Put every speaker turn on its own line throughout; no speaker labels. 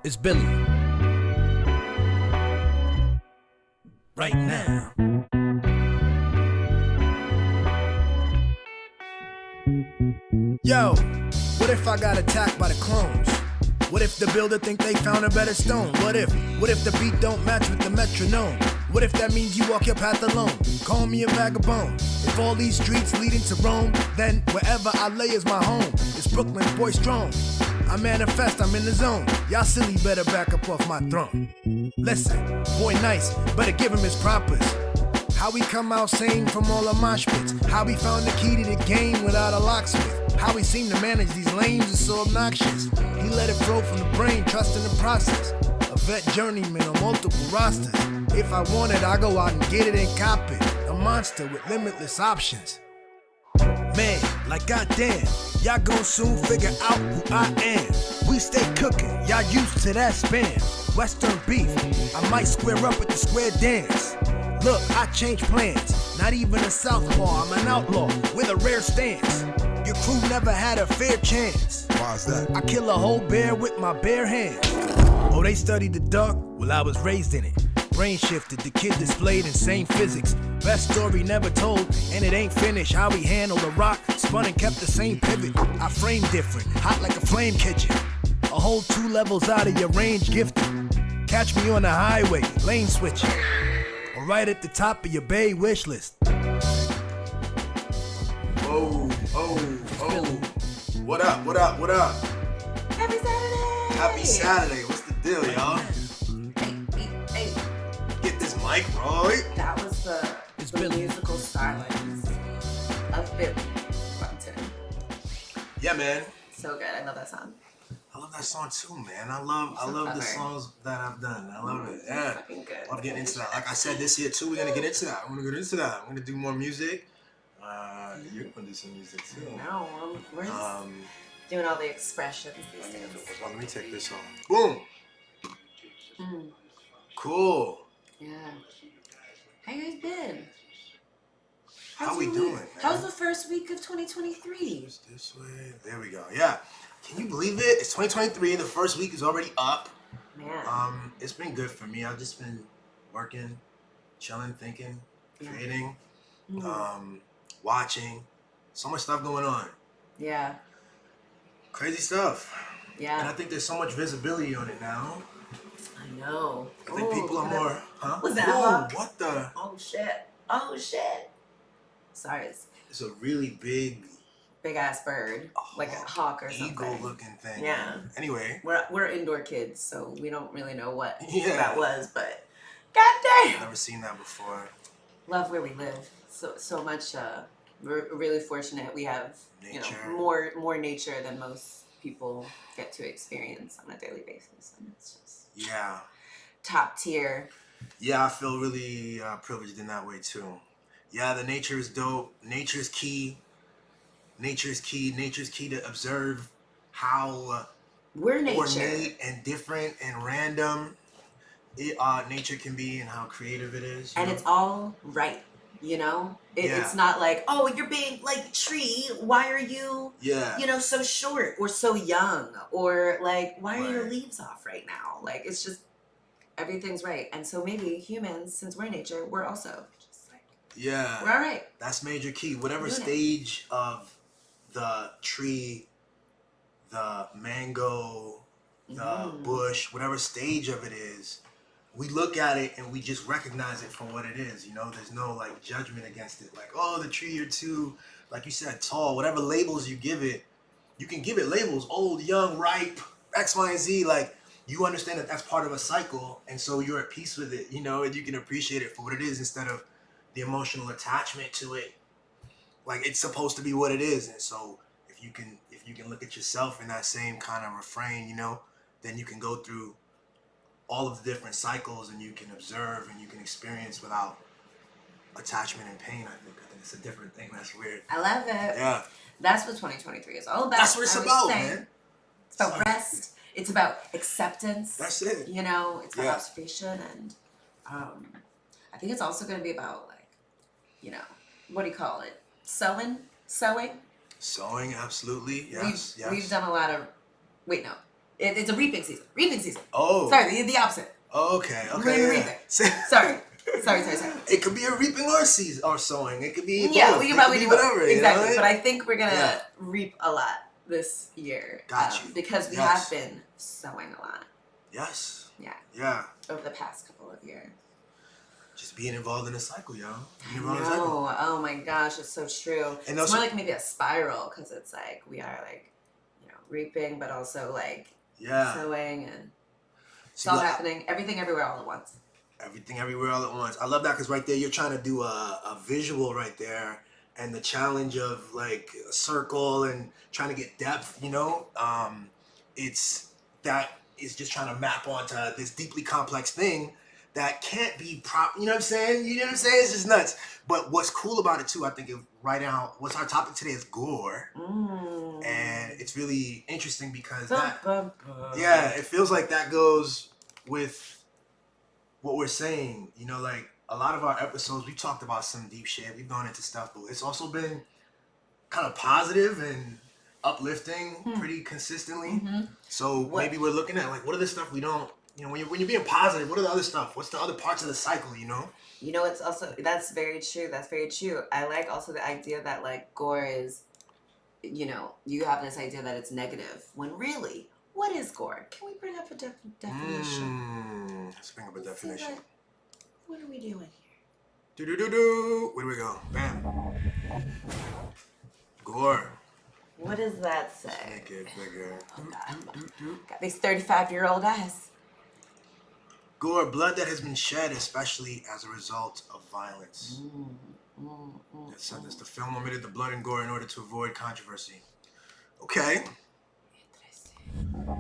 It's Billy. Right now. Yo, what if I got attacked by the clones? What if the builder think they found a better stone? What if the beat don't match with the metronome? What if that means you walk your path alone? Call me a vagabond. If all these streets leading to Rome, then wherever I lay is my home. It's Brooklyn, boy strong. I manifest, I'm in the zone. Y'all silly better back up off my throne. Listen, boy nice, better give him his propers. How we come out sane from all the mosh pits. How we found the key to the game without a locksmith. How we seem to manage these lanes is so obnoxious. He let it flow from the brain, trusting the process. A vet journeyman on multiple rosters. If I want it, I go out and get it and cop it. A monster with limitless options. Man, like goddamn, y'all gon' soon figure out who I am. We stay cooking, y'all used to that spam. Western beef, I might square up with the square dance. Look, I change plans, not even a southpaw, I'm an outlaw with a rare stance. Your crew never had a fair chance.
Why's that?
I kill a whole bear with my bare hands. Oh, they studied the dark? Well, I was raised in it. Brain shifted, the kid displayed insane physics. Best story never told, and it ain't finished. How we handled a rock, spun and kept the same pivot. I frame different, hot like a flame kitchen. A whole 2 levels out of your range gifted. Catch me on the highway, lane switching. Or right at the top of your bay wish list.
Oh. What up?
Happy Saturday!
Happy Saturday. What's the deal, y'all?
Hey.
Get this mic right.
That was the
Billy.
musical stylings of Billy Bunton.
Yeah, man.
So good. I love that song.
I love that song too, man. I love the
clever.
songs that I've done. I love it. Yeah.
Fucking good.
I'm getting into that. Like I said this year too, we're gonna get into that. I'm gonna do more music. You're gonna do some music too.
No, we're just doing all the expressions these days.
Let me take this off. Boom. Cool.
Yeah. How you guys been?
How we doing, man?
How's the first week of 2023?
Just this way. There we go. Yeah. Can you believe it? It's 2023. The first week is already up.
Man.
It's been good for me. I've just been working, chilling, thinking, creating, watching. So much stuff going on.
Yeah.
Crazy stuff.
Yeah.
And I think there's so much visibility on it now.
I know.
I think people are more, huh?
Was that
Ooh,
hawk?
what the?
Oh shit. Sorry,
It's a really big
big ass bird, like a hawk or something.
eagle-looking thing.
Yeah.
Anyway.
We're indoor kids, so we don't really know what
Yeah.
that was, but goddamn,
Never seen that before.
love where we live. So much. We're really fortunate. We have
Nature.
more nature than most people get to experience on a daily basis, and it's just
Yeah.
top tier.
Yeah, I feel really privileged in that way too. Yeah, the nature is dope. Nature's key. Nature's key to observe how
We're nature.
ornate and different and random nature can be and how creative it is.
And
know?
it's all right, you know?
Yeah.
It's not like, oh, you're being like tree, why are you,
yeah.
so short or so young? Or like, why are your
Right.
leaves off right now? Like, it's just, everything's right. And so maybe humans, since we're nature, we're also just like,
Yeah.
we're all right.
That's major key. Whatever
Doing it.
stage of the tree, the mango, the bush, whatever stage of it is, we look at it and we just recognize it for what it is. You know, there's no like judgment against it. Like, oh, the tree you're too, like you said, tall. Whatever labels you give it, you can give it labels: old, young, ripe, X, Y, and Z. Like, you understand that that's part of a cycle, and so you're at peace with it. You know, and you can appreciate it for what it is instead of the emotional attachment to it. Like, it's supposed to be what it is. And so if you can look at yourself in that same kind of refrain, you know, then you can go through all of the different cycles and you can observe and you can experience without attachment and pain. I think it's a different thing. That's weird.
I love it.
Yeah.
That's what 2023 is all about.
That's what it's
I would
about,
say.
man.
It's about rest. It's about acceptance.
That's it.
You know, it's about
Yeah.
observation, and I think it's also going to be about like, what do you call it? Sewing.
Sewing, absolutely. Yes.
We've done a lot of. Wait, no. It's a reaping season. Reaping season.
Oh.
Sorry, the opposite.
Okay.
Reaping. Sorry.
It could be a reaping or season or sowing. It could be
Yeah,
both.
we can
It
probably
could
do
be
both.
whatever.
Exactly.
You know?
But I think we're gonna reap a lot this year.
Got you.
Because we have been sowing a lot.
Yes.
Yeah.
Yeah.
Over the past couple of years.
Just being involved in a cycle, yo.
No, oh my gosh, it's so true.
And
it's
also,
more like maybe a spiral because it's like we are like, reaping, but also like sowing, and it's all happening, everything everywhere all at once.
Everything everywhere all at once. I love that because right there you're trying to do a visual right there, and the challenge of like a circle and trying to get depth. It's that is just trying to map onto this deeply complex thing that can't be you know what I'm saying? You know what I'm saying? It's just nuts. But what's cool about it too, I think, right now, what's our topic today is gore. And it's really interesting because it feels like that goes with what we're saying. Like a lot of our episodes, we talked about some deep shit. We've gone into stuff, but it's also been kind of positive and uplifting pretty consistently. So maybe we're looking at like, what are the stuff we don't, when you're being positive, what are the other stuff? What's the other parts of the cycle,
it's also, that's very true. I like also the idea that like gore is, you have this idea that it's negative when really, what is gore? Can we bring up a definition?
Let's bring up a definition.
What are we doing here?
Where do we go? Bam. Gore.
What does that say?
Let's make it bigger.
Oh God. Got these 35-year-old eyes.
Gore, blood that has been shed, especially as a result of violence. That's the film omitted the blood and gore in order to avoid controversy. Okay.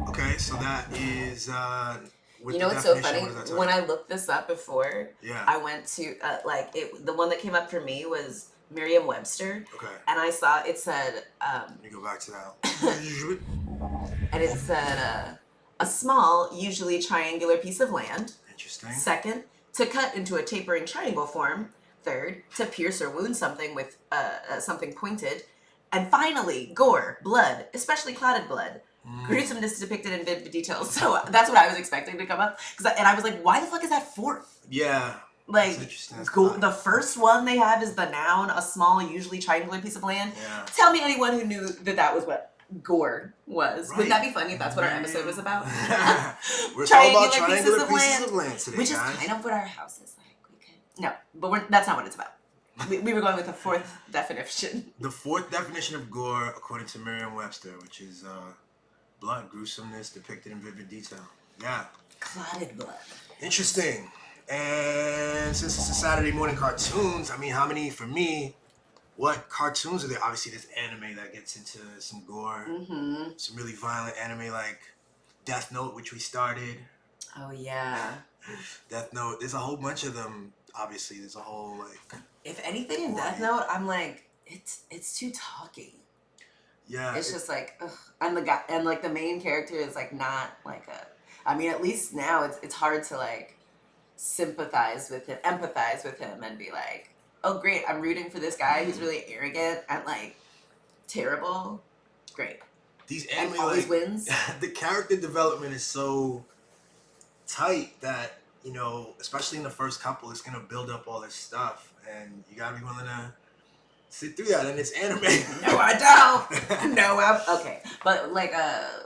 Okay, so that is.
What's so funny? When I looked this up before, I went to the one that came up for me was Merriam-Webster.
Okay.
And I saw it said.
Let me go back to that.
And it said a small, usually triangular piece of land.
Interesting.
Second, to cut into a tapering triangle form. Third, to pierce or wound something with something pointed. And finally, gore, blood, especially clotted blood. Gruesomeness depicted in vivid details. So that's what I was expecting to come up. And I was like, why the fuck is that fourth?
Yeah.
Like, the first one they have is the noun, a small, usually triangular piece of land.
Yeah.
Tell me anyone who knew that was what gore was. Right. Wouldn't that be funny if that's what our episode was about?
We're talking about triangular pieces of land today,
which is kind of what our house is like. No, but that's not what it's about. We were going with the fourth definition.
The fourth definition of gore, according to Merriam-Webster, which is blood, gruesomeness depicted in vivid detail. Yeah.
Clotted blood.
Interesting. And since it's a Saturday morning cartoons, I mean, how many, for me, what cartoons are there? Obviously, there's anime that gets into some gore. Some really violent anime like Death Note, which we started.
Oh, yeah.
Death Note. There's a whole bunch of them. Obviously, there's a whole like.
If anything in Death Note, I'm like, it's too talky.
Yeah.
It's just like, ugh. And the guy and like the main character is like not like a. I mean, at least now it's hard to like sympathize with him, empathize with him, and be like, oh great, I'm rooting for this guy who's really arrogant and like terrible. Great.
These anime
and always wins.
The character development is so tight that, especially in the first couple, it's gonna build up all this stuff, and you gotta be willing to sit through that. And it's anime.
No, I don't. Okay, but like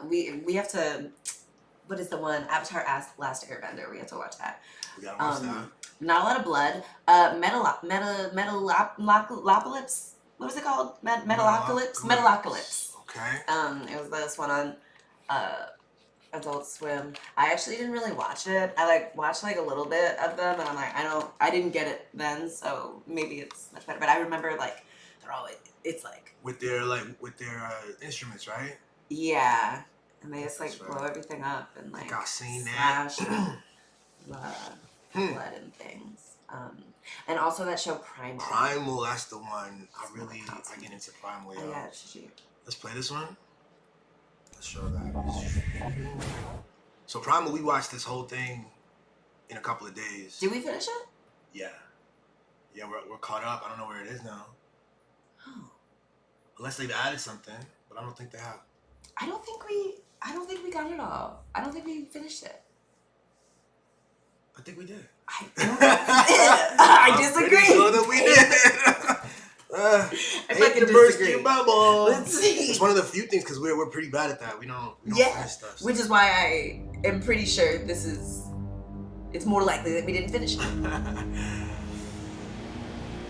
we have to. What is the one? Avatar: Last Airbender. We have to watch that.
We gotta watch that.
Not a lot of blood. Metalocalypse. What was it called? Metalocalypse.
Okay.
It was this one on Adult Swim. I actually didn't really watch it. I watched a little bit of them, and I'm like, I didn't get it then, so maybe it's much better. But I remember they're always, it's
with their instruments, right?
Yeah, and they just blow everything up and slash blood and things. And also that show Primal.
Primal, that's the one. I get into Primal.
Oh, yeah, should
Let's play this one. Let's show that. So Primal, we watched this whole thing in a couple of days.
Did we finish it?
Yeah. Yeah, we're caught up. I don't know where it is now.
Oh.
Unless they've added something, but I don't think they have.
I I don't think we got it all. I don't think we finished it.
I think we did.
I don't think we did. I disagree.
Pretty sure that we did.
I
hate
fucking
to burst
disagree.
your bubble.
Let's see.
It's one of the few things because we're pretty bad at that. We don't
Yeah,
finish stuff.
which is why I am pretty sure it's more likely that we didn't finish it.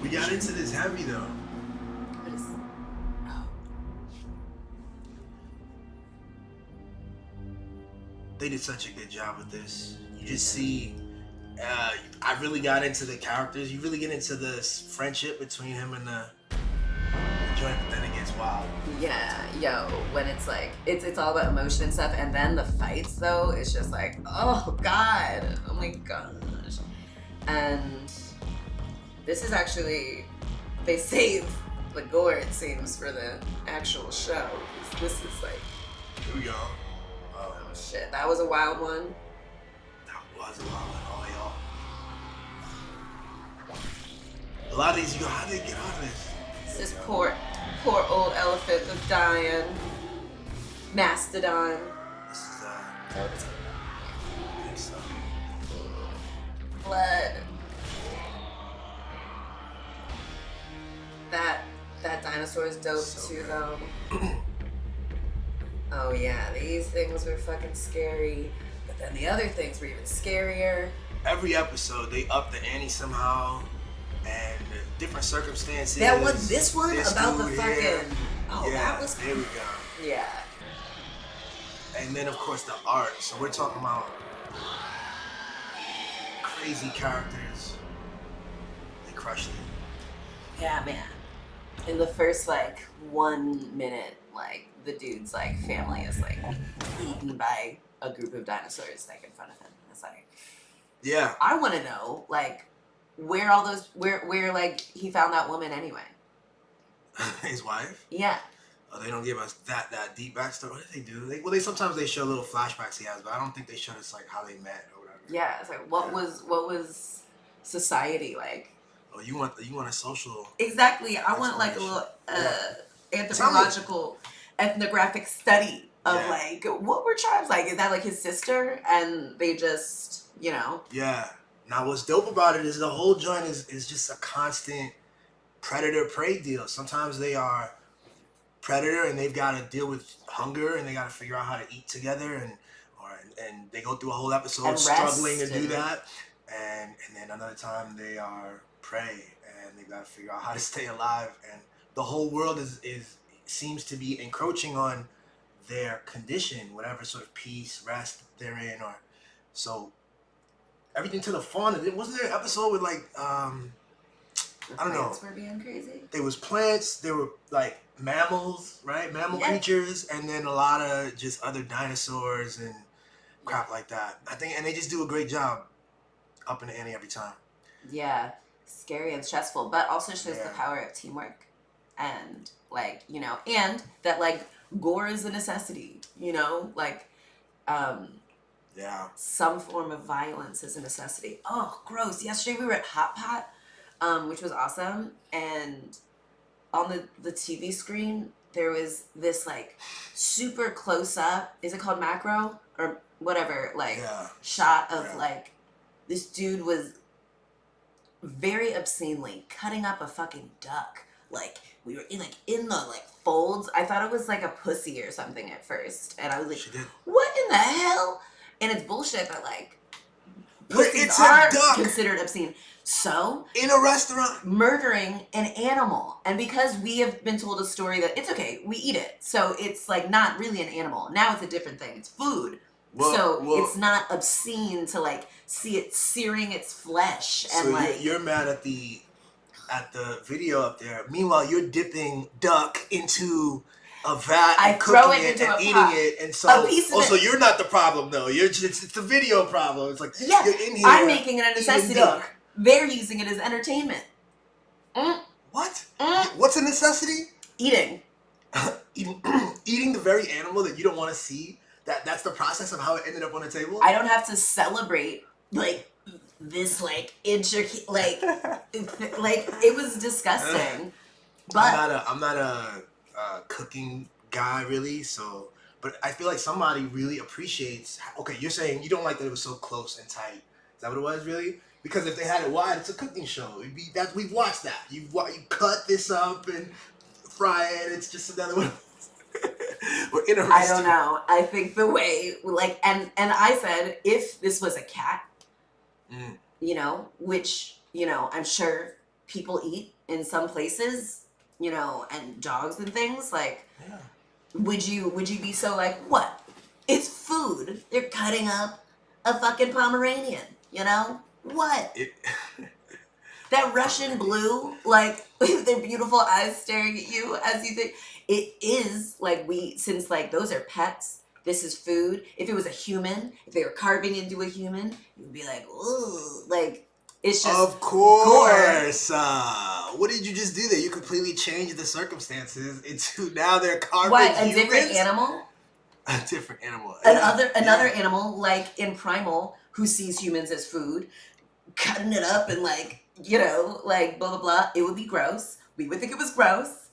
We got into this heavy though.
What is? Oh.
They did such a good job with this. You just see, I really got into the characters. You really get into the friendship between him and the joint, but then it gets wild.
Yeah, yo, when it's like it's all about emotion and stuff, and then the fights though, it's just like, oh god, oh my gosh. And this is actually, they save the gore, it seems, for the actual show. This is like,
Here we go.
oh shit, that was a wild one.
That was a wild one. Oh, y'all. A lot of these, you go, how did they get out of this?
This poor old elephant that's dying. Mastodon.
This is,
I
think so.
Blood. That dinosaur is dope
So
too,
good.
though. Oh yeah, these things were fucking scary, but then the other things were even scarier.
Every episode, they up the ante somehow, and different circumstances.
That was this one about the
dude
fucking.
here.
Oh,
Yeah,
that was.
there we go.
Yeah.
And then, of course, the art. So we're talking about crazy characters. They crushed it.
Yeah, man. In the first like 1 minute, like the dude's like family is like eaten by a group of dinosaurs like in front of him. It's like,
Yeah.
I want to know like where all those where like he found that woman anyway.
His wife.
Yeah.
Oh, they don't give us that deep backstory. What did they do? They sometimes they show little flashbacks he has, but I don't think they showed us like how they met or whatever.
Yeah. It's like what was society like?
Oh, you want a social?
Exactly. I want like a little anthropological, ethnographic study of like what were tribes like? Is that like his sister and they just, you know?
Yeah. Now what's dope about it is the whole joint is just a constant predator-prey deal. Sometimes they are predator and they've got to deal with hunger and they got to figure out how to eat together and they go through a whole episode
And
struggling to do
rest
that. And then another time they are prey and they got to figure out how to stay alive. And the whole world seems to be encroaching on their condition, whatever sort of peace, rest they're in, or so. Everything to the fauna. Wasn't there an episode with like I don't know.
Plants were being crazy.
There was plants. There were like mammals, right? Mammal creatures, and then a lot of just other dinosaurs and crap like that. I think, and they just do a great job up in the ante every time.
Yeah, scary and stressful, but also shows the
Yeah.
power of teamwork, and like, you know, and that like gore is a necessity. You know, like
Yeah.
some form of violence is a necessity. Oh, gross. Yesterday we were at Hot Pot, which was awesome. And on the TV screen, there was this like super close up, is it called macro or whatever, like shot of like this dude was very obscenely cutting up a fucking duck. Like we were in the like folds. I thought it was like a pussy or something at first. And I was like, what in the hell? And it's bullshit that like pussies are considered obscene. So
in a restaurant,
murdering an animal, and because we have been told a story that it's okay, we eat it, so it's like not really an animal. Now it's a different thing. It's food. It's not obscene to like see it searing its flesh and
so
like
you're mad at the video up there. Meanwhile, you're dipping duck into a vat and cooking it and eating it, and so also you're not the problem though. You're just it's the video problem. It's like you're in here.
I'm making it a necessity. They're using it as entertainment.
What? What's a necessity?
Eating.
Eating the very animal that you don't want to see. That's the process of how it ended up on the table.
I don't have to celebrate like this like intricate like like it was disgusting. But
I'm not a cooking guy really, but But I feel like somebody really appreciates. Okay, you're saying you don't like that it was so close and tight. Is that what it was, really? Because if they had it wide, it's a cooking show. It'd be that we've watched that. You cut this up and fry it. It's just another one. We're interested.
I don't know. I think the way, like, and I said, if this was a cat, you know, which, you know, I'm sure people eat in some places, you know, and dogs and things, like,
Yeah.
would you be so like, what? It's food. They're cutting up a fucking Pomeranian, you know? What? That Russian blue, like, with their beautiful eyes staring at you as you think. It is, like, since, like, those are pets, this is food. If it was a human, if they were carving into a human, you'd be like, ooh, like, it's just
Of course. What did you just do there? You completely changed the circumstances into now they're carving
What, a
humans?
different animal?
A different animal.
Another animal, like in Primal, who sees humans as food, cutting it up and, like, you know, like, blah, blah, blah. It would be gross. We would think it was gross.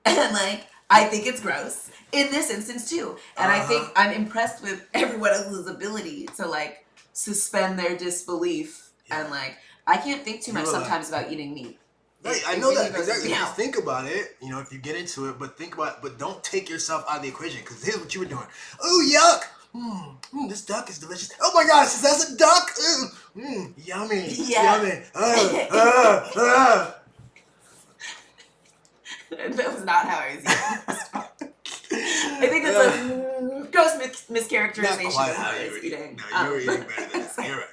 And, like, I think it's gross in this instance, too. And I think I'm impressed with everyone else's ability to, like, suspend their disbelief.
Yeah.
And, like, I can't think too much
You're
sometimes about eating meat.
Right, I know that
grosses
exactly.
me
If you
out.
think about it, you know, if you get into it, but don't take yourself out of the equation. Because here's what you were doing. Oh, yuck! This duck is delicious. Oh my gosh, is that a duck? Yummy.
Yeah.
Yummy.
That was not how I was eating. I think it's a gross mischaracterization
Not quite
of
how
how I
you
was
were
eating.
No, you were eating better than that. You're right.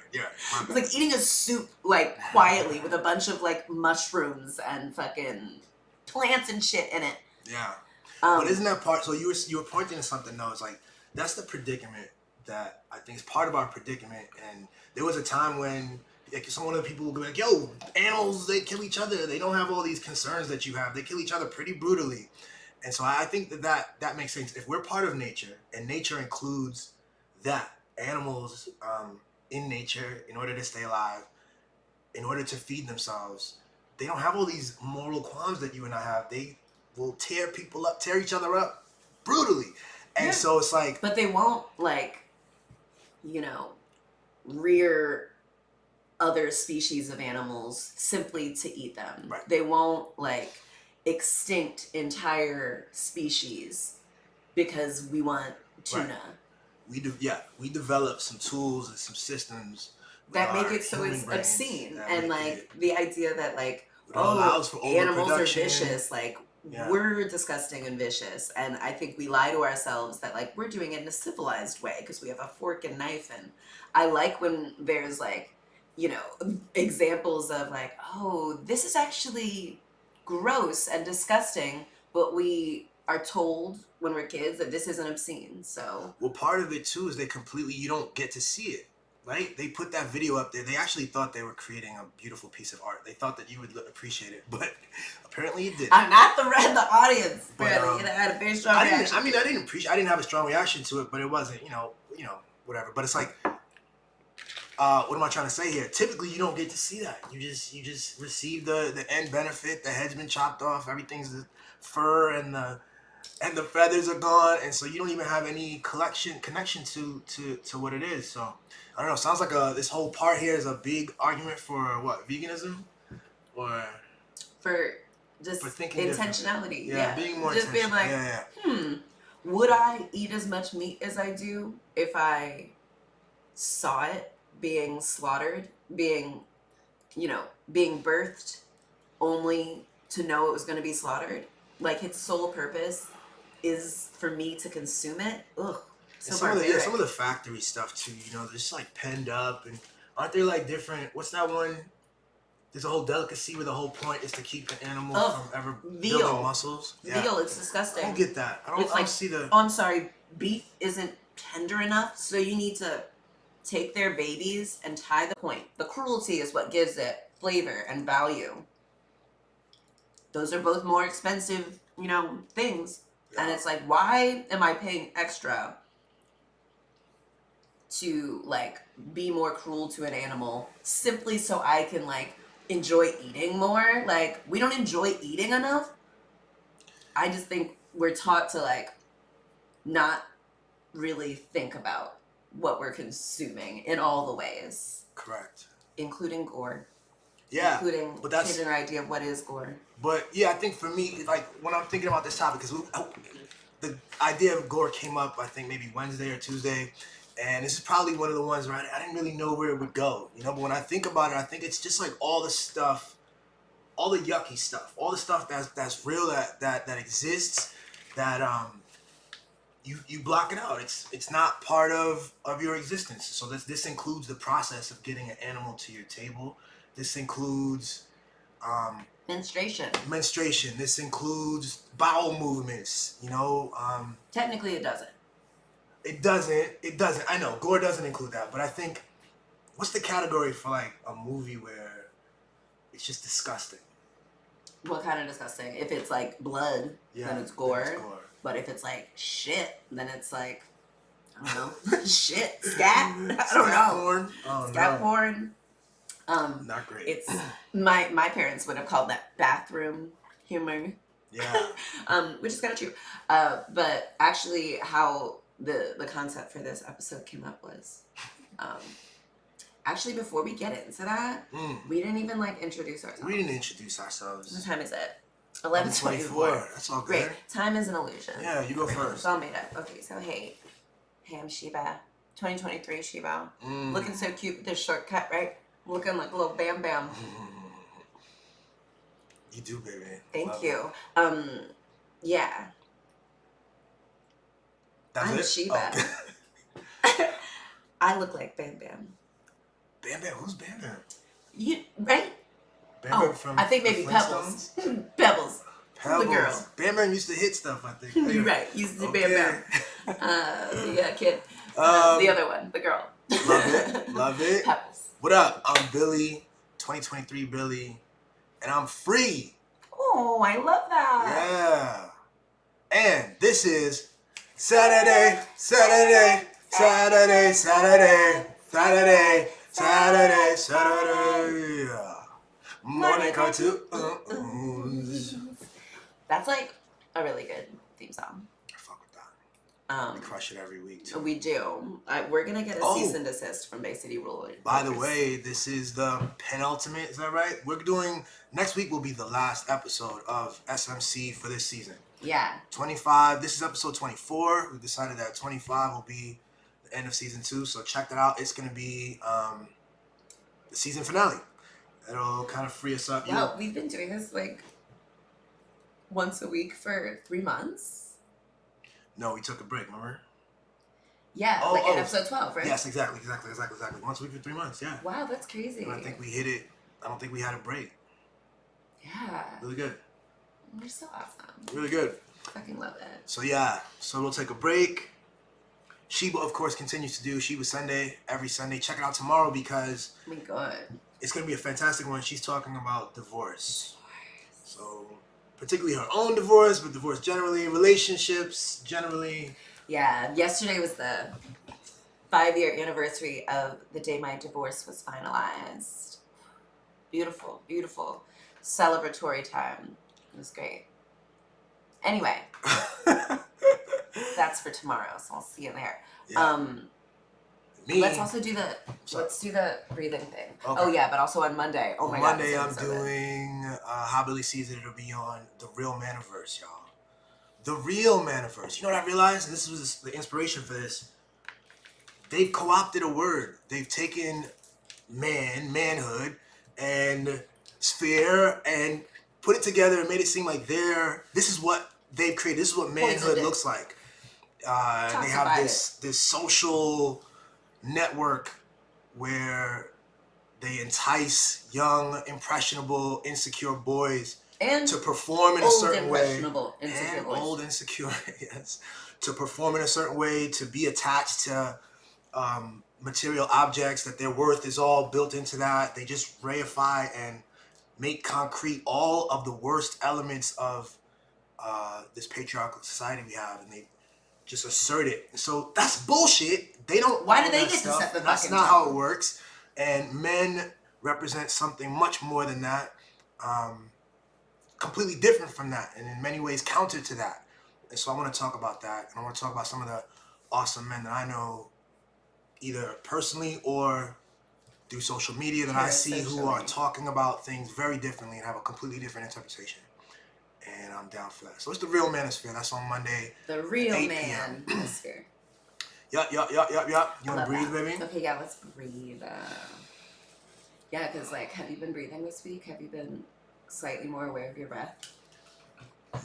My
It's
bad.
like eating a soup, like, quietly with a bunch of, like, mushrooms and fucking plants and shit in it.
Yeah. But isn't that part? So you were pointing to something though. It's like that's the predicament that I think is part of our predicament. And there was a time when like some of the people would be like, "Yo, animals they kill each other. They don't have all these concerns that you have. They kill each other pretty brutally." And so I think that makes sense. If we're part of nature, and nature includes that animals in nature, in order to stay alive, in order to feed themselves, they don't have all these moral qualms that you and I have. They will tear each other up brutally. And
Yeah.
so it's like,
But they won't, like, you know, rear other species of animals simply to eat them.
Right.
They won't, like, extinct entire species because we want tuna.
Right. We develop some tools and some systems
That
with
make
our
it so
human
it's
brains
obscene.
that
And,
make
like,
it-
the idea that, like,
it allows for
animals are
overproduction.
vicious. Like,
Yeah.
we're disgusting and vicious. And I think we lie to ourselves that, like, we're doing it in a civilized way because we have a fork and knife. And I like when there's, like, you know, examples of, like, oh, this is actually gross and disgusting, but we are told when we're kids that this isn't obscene. So
Well, part of it too is you don't get to see it, right? They put that video up there. They actually thought they were creating a beautiful piece of art. They thought that you would appreciate it, but apparently you didn't.
I'm not the audience.
But,
Really, I had a very strong
I
reaction.
didn't have a strong reaction to it, but it wasn't, whatever. But it's like, what am I trying to say here? Typically, you don't get to see that. You just receive the end benefit. The head's been chopped off. Everything's the fur and the feathers are gone, and so you don't even have any connection to what it is. So I don't know. Sounds like this whole part here is a big argument for what, veganism, or
For just
for thinking differently.
intentionality.
Yeah, being more
just being
intentional.
like,
Yeah.
would I eat as much meat as I do if I saw it being slaughtered, being birthed only to know it was going to be slaughtered? Like, its sole purpose is for me to consume it. Ugh. So
And
barbaric.
some of the factory stuff too, they're just like penned up, and aren't there like different? What's that one? There's a whole delicacy where the whole point is to keep an animal from ever
veal.
building muscles. Yeah.
Veal, it's disgusting.
I don't get that. I
It's
don't
like,
see the.
oh, I'm sorry, beef isn't tender enough, so you need to take their babies and tie the point. The cruelty is what gives it flavor and value. Those are both more expensive, things.
Yeah.
And it's like, why am I paying extra to, like, be more cruel to an animal simply so I can, like, enjoy eating more? Like, we don't enjoy eating enough. I just think we're taught to, like, not really think about what we're consuming in all the ways.
Correct.
Including gore.
Yeah.
Including
But that's
changing our idea of what is gore.
But yeah, I think for me, like when I'm thinking about this topic, because the idea of gore came up, I think maybe Wednesday or Tuesday, and this is probably one of the ones where I didn't really know where it would go, you know. But when I think about it, I think it's just like all the stuff, all the yucky stuff, all the stuff that's real that exists, that you block it out. It's not part of your existence. So this includes the process of getting an animal to your table. This includes menstruation. This includes bowel movements, you know.
Technically it doesn't.
It doesn't. I know gore doesn't include that, but I think, what's the category for like a movie where it's just disgusting?
What kind of disgusting? If it's like blood, then it's gore. But if it's like shit, then it's like, I don't know. Shit. Scat? I don't know.
Porn? Oh,
Scat
no.
porn.
Not great.
It's my parents would have called that bathroom humor.
Yeah.
Which is kind of true. But actually, how the concept for this episode came up was, actually before we get into that, we didn't even like introduce ourselves.
We didn't introduce ourselves.
What time is it? 11:24.
That's all good.
Great. Time is an illusion.
Yeah, you go first.
It's all made up. Okay, so hey, I'm Sheba. 2023 Sheba. Looking so cute with this shortcut, right? Looking like a little bam bam.
You do, baby.
Thank you. Yeah.
That's
I'm
it?
Sheba.
Oh.
I look like Bam Bam.
Bam Bam? Who's Bam Bam?
You right?
Bam Bam from
I think
the
maybe Pebbles.
Flintstones?
Pebbles.
Pebbles.
The girl.
Bam Bam used to hit stuff, I think.
You're right. Used to be Bam Bam. Yeah, kid. The other one, the girl.
Love it. Love it.
Pebbles.
What up? I'm Billy, 2023 Billy, and I'm free.
Oh, I love that.
Yeah. And this is Saturday, Saturday, Saturday, Saturday, Saturday, Saturday, Saturday. Morning cartoons.
That's like a really good theme song.
I fuck with that. We crush it every week too.
We do. We're gonna get a cease and desist from Bay City Rule.
By the way, this is the penultimate. Is that right? We're doing next week. Will be the last episode of S.M.C. for this season.
Yeah.
25. This is episode 24. We decided that 25 will be the end of season 2. So check that out. It's gonna be the season finale. It'll kind of free us up.
Wow, we've been doing this like once a week for 3 months.
No, we took a break. Remember?
Yeah, in episode 12, right?
Yes, exactly. Once a week for 3 months. Yeah.
Wow, that's crazy.
And I think we hit it. I don't think we had a break.
Yeah.
Really good.
We're so awesome.
Really good.
Fucking love it.
So yeah, so we'll take a break. Sheba, of course, continues to do Sheba Sunday every Sunday. Check it out tomorrow because
Oh my god.
it's gonna be a fantastic one. She's talking about divorce. So particularly her own divorce, but divorce generally, relationships generally.
Yeah, yesterday was the 5-year anniversary of the day my divorce was finalized. Beautiful, beautiful celebratory time. It was great. Anyway, that's for tomorrow, so I'll see you there.
Yeah.
Let's also do the breathing thing.
Okay.
Oh yeah, but also on Monday. Oh my
Monday
god.
I'm doing How Billy Sees It. It'll be on The Real Maniverse, y'all. The Real Maniverse. You know what I realized? And this was the inspiration for this. They've co-opted a word. They've taken manhood, and sphere, and put it together and made it seem like this is what they've created. This is what manhood looks like. They have this social network where they entice young, impressionable, insecure boys
and
to perform in a certain way.
And
old, insecure, yes. To perform in a certain way, to be attached to material objects, that their worth is all built into that. They just reify and make concrete all of the worst elements of this patriarchal society we have, and they just assert it. So that's bullshit. They don't.
Why do they get
stuff.
to set the
That's
fucking
not
tone?
how it works. And men represent something much more than that, completely different from that, and in many ways counter to that. And so I want to talk about that, and I want to talk about some of the awesome men that I know, either personally or through social media, that I see who are talking about things very differently and have a completely different interpretation. And I'm down for that. So it's the Real Manosphere. That's on Monday.
The Real Manosphere.
Yup. You want to breathe, baby?
Okay, yeah, let's breathe. Yeah, because, like, have you been breathing this week? Have you been slightly more aware of your breath?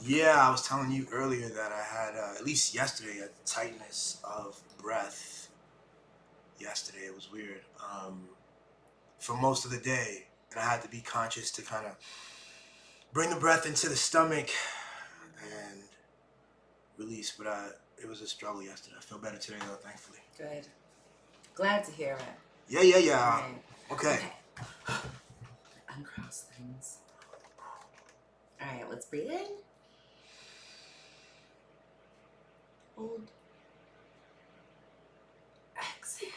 Yeah, I was telling you earlier that I had, at least yesterday, a tightness of breath. Yesterday, it was weird. For most of the day. And I had to be conscious to kind of bring the breath into the stomach and release. But it was a struggle yesterday. I feel better today, though, thankfully.
Good. Glad to hear it.
Yeah.
Right.
Okay.
Uncross things. All right, let's breathe in. Hold. Exhale.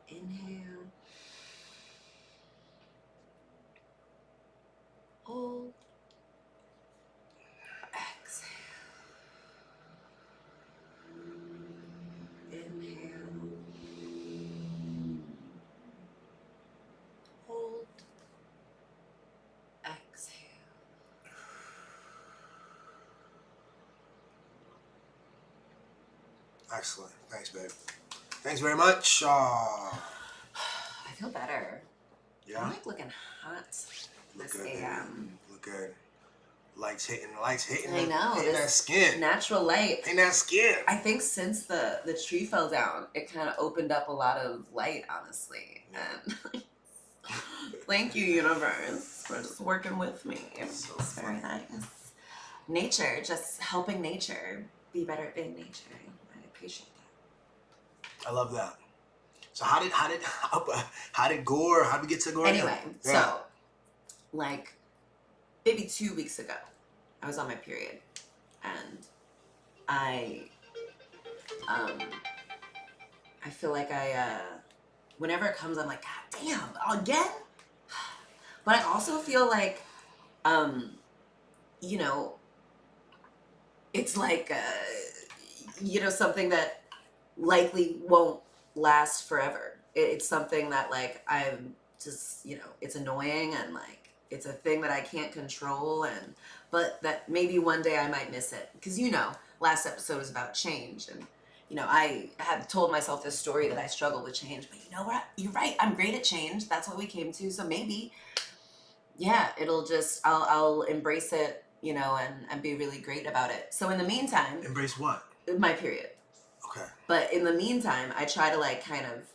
Inhale. Hold. Exhale. Inhale. Hold. Exhale.
Excellent. Thanks, babe. Thanks very much.
I feel better.
Yeah?
I'm like looking hot this AM.
Look good. Lights hitting.
I know.
Hitting that skin.
Natural light.
Hitting that skin.
I think since the tree fell down, it kind of opened up a lot of light, honestly.
Yeah.
And thank you, universe, for just working with me.
It's so
It's very nice. Nature, just helping nature be better at being nature. I appreciate that.
I love that. So how did Gore? How did we get to Gore?
Anyway, so like maybe 2 weeks ago, I was on my period, and I feel like whenever it comes, I'm like, God damn, again. But I also feel like, you know, it's like, you know, something that likely won't last forever. It's something that, like, I'm just, you know, it's annoying, and like it's a thing that I can't control, and but that maybe one day I might miss it, because, you know, last episode was about change, and you know, I had told myself this story that I struggle with change, but you know what, you're right, I'm great at change. That's what we came to. So maybe, yeah, it'll just, I'll embrace it, you know, and be really great about it. So in the meantime,
Embrace what?
my period.
Okay.
But in the meantime, I try to like kind of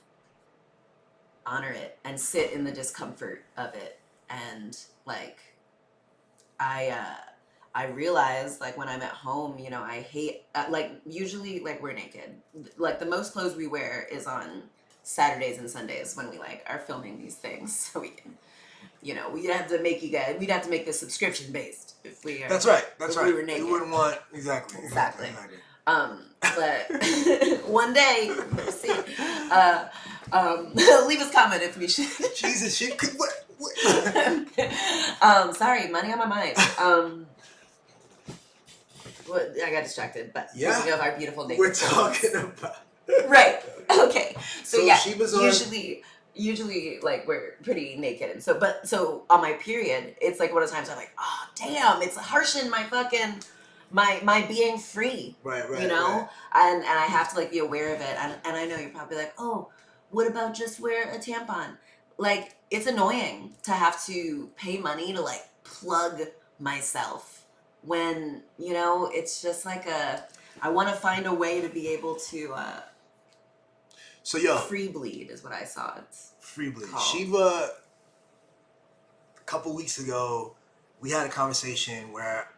honor it and sit in the discomfort of it. And like, I realize, like, when I'm at home, you know, I hate, like, usually, like, we're naked. Like, the most clothes we wear is on Saturdays and Sundays when we, like, are filming these things. So we can, you know, we'd have to make this subscription based if we are.
That's right.
We were naked.
You wouldn't want, exactly.
But one day, we'll see. Leave us a comment if we should.
Jesus, she could, what?
Sorry, money on my mind. I got distracted, but speaking of our beautiful naked
we're talking about
right. Okay. So yeah,
Sheba's on...
usually like we're pretty naked, and so on my period, it's like one of the times I'm like, oh damn, it's harshing my fucking my being free.
Right.
You know, and I have to like be aware of it, and I know you're probably like, oh, what about just wear a tampon? Like, it's annoying to have to pay money to like plug myself. When, you know, it's just like I want to find a way to be able to, free bleed is what I saw it's
free bleed.
Called.
Sheba, a couple weeks ago, we had a conversation where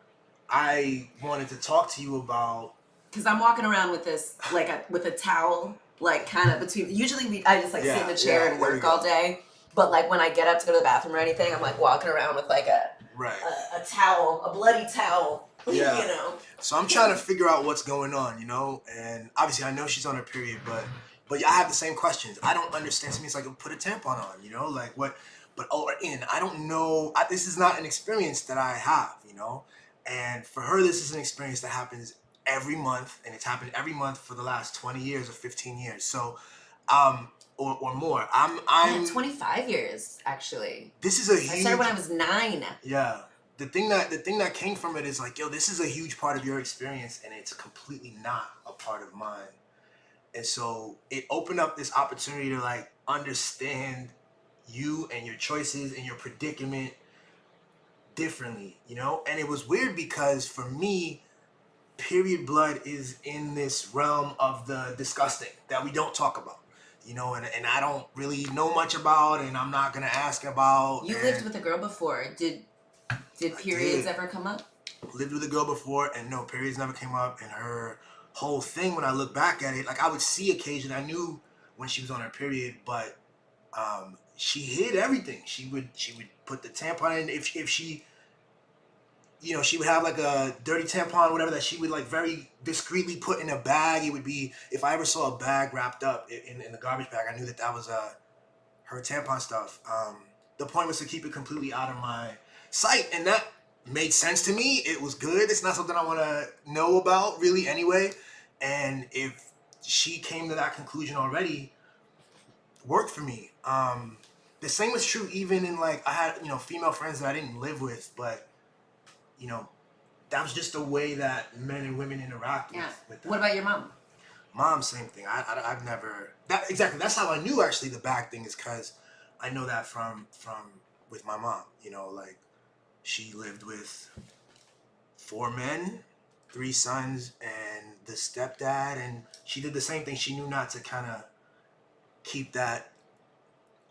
I wanted to talk to you about...
Because I'm walking around with this, like, with a towel, like, kind of between... Usually I just, like, sit in the chair and work all day. But, like, when I get up to go to the bathroom or anything, I'm, like, walking around with, like, a towel, a bloody towel, you know.
So I'm trying to figure out what's going on, you know, and obviously I know she's on her period, but I have the same questions. I don't understand. To me, it's like, put a tampon on, you know, like what, but I don't know. This is not an experience that I have, you know. And for her, this is an experience that happens every month, and it's happened every month for the last 20 years or 15 years. So, or more. I'm
25 years actually.
This is a huge.
I started when I was 9.
Yeah. The thing that came from it is like, yo, this is a huge part of your experience, and it's completely not a part of mine. And so it opened up this opportunity to like understand you and your choices and your predicament differently, you know? And it was weird because for me, period blood is in this realm of the disgusting that we don't talk about, you know, and I don't really know much about, and I'm not gonna ask about.
You lived with a girl before. Did periods ever come up?
Lived with a girl before, and no, periods never came up. And her whole thing, when I look back at it, like I would see occasion, I knew when she was on her period, but she hid everything. She would put the tampon in. If she, you know, she would have like a dirty tampon, whatever, that she would like very discreetly put in a bag. It would be, if I ever saw a bag wrapped up in the garbage bag, I knew that was her tampon stuff. The point was to keep it completely out of my sight, and that made sense to me. It was good. It's not something I want to know about really anyway. And if she came to that conclusion already, worked for me. The same was true even in like, I had, you know, female friends that I didn't live with, but you know, that was just the way that men and women interact with them.
What about your mom?
Mom, same thing. I've never, that exactly, that's how I knew actually the bag thing is because I know that from with my mom, you know, like she lived with 4 men, 3 sons, and the stepdad, and she did the same thing. She knew not to kind of keep that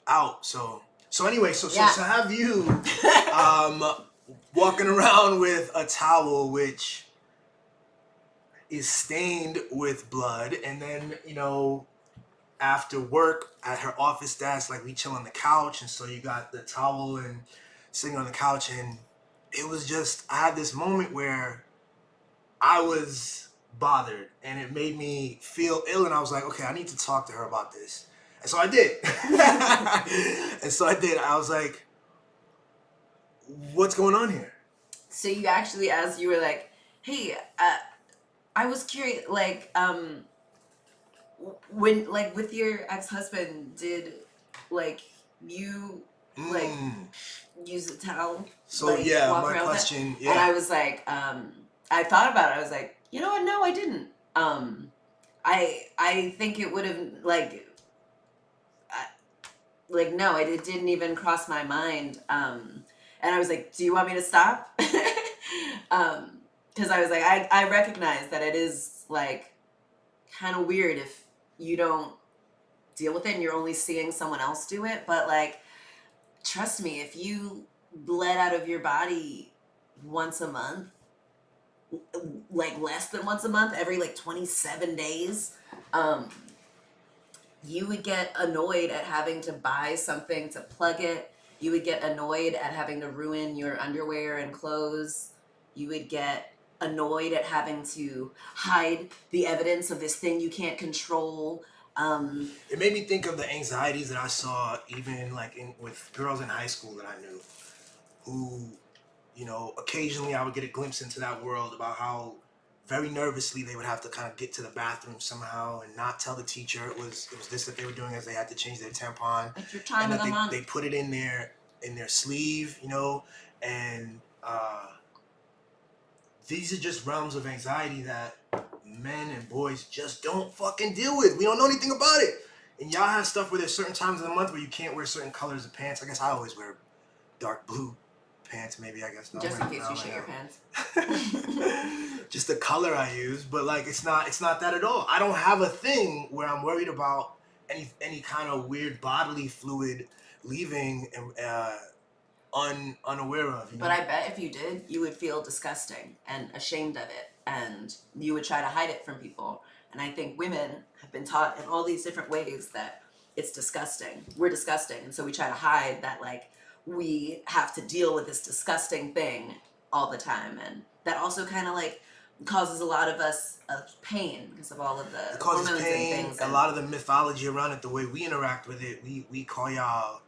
out. So anyway, so to have you walking around with a towel which is stained with blood, and then, you know, after work at her office desk, like we chill on the couch, and so you got the towel and sitting on the couch, and it was just, I had this moment where I was bothered and it made me feel ill, and I was like, okay, I need to talk to her about this. And so I did. I was like, what's going on here?
So you actually, as you were like, hey, I was curious, like, when, like, with your ex-husband, did, like, you, like, use a towel?
So,
like,
yeah,
walk
my
around
question,
with it? And I was like, I thought about it. I was like, you know what? No, I didn't. I think it would have, like, no, it didn't even cross my mind. And I was like, do you want me to stop? Because I was like, I recognize that it is, like, kind of weird if you don't deal with it and you're only seeing someone else do it. But, like, trust me, if you bled out of your body once a month, like less than once a month, every like 27 days, you would get annoyed at having to buy something to plug it. You would get annoyed at having to ruin your underwear and clothes. You would get annoyed at having to hide the evidence of this thing you can't control.
It made me think of the anxieties that I saw even like with girls in high school that I knew, who, you know, occasionally I would get a glimpse into that world about how very nervously they would have to kind of get to the bathroom somehow and not tell the teacher it was this that they were doing, as they had to change their tampon.
It's your time of the month.
They put it in their sleeve, you know, and these are just realms of anxiety that men and boys just don't fucking deal with. We don't know anything about it. And y'all have stuff where there's certain times of the month where you can't wear certain colors of pants. I guess I always wear dark blue pants, maybe, I guess. No,
just in case you shit your pants.
Just the color I use, but like it's not that at all. I don't have a thing where I'm worried about any kind of weird bodily fluid leaving and unaware of. You know?
But I bet if you did, you would feel disgusting and ashamed of it, and you would try to hide it from people. And I think women have been taught in all these different ways that it's disgusting. We're disgusting, and so we try to hide that, like, we have to deal with this disgusting thing all the time, and that also kind of like causes a lot of us pain because of all of the hormones and things.
A lot of the mythology around it, the way we interact with it, we call y'all,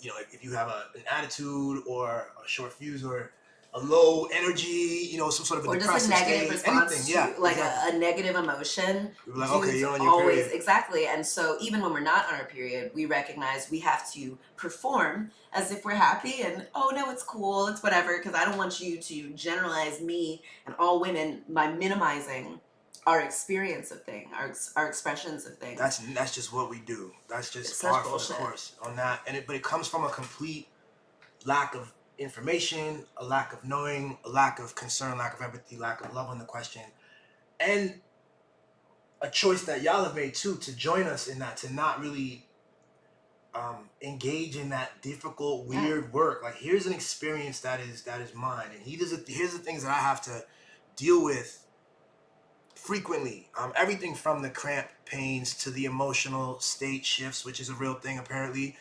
you know, if you have an attitude or a short fuse or a low energy, some sort of a
or just a
depressive
negative
state,
response
anything,
to
yeah,
like
exactly.
a negative emotion.
We're like, okay,
Dudes
you're on your
always
period.
exactly, and so even when we're not on our period, we recognize we have to perform as if we're happy, and oh no, it's cool, it's whatever, because I don't want you to generalize me and all women by minimizing our experience of things, our expressions of things.
That's just what we do. That's
It's
just
such
par for the
bullshit.
course on that. But it comes from a complete lack of information, a lack of knowing, a lack of concern, lack of empathy, lack of love on the question, and a choice that y'all have made too to join us in that, to not really engage in that difficult, weird work. Like, here's an experience that is mine, and here's the things that I have to deal with frequently. Everything from the cramp pains to the emotional state shifts, which is a real thing apparently,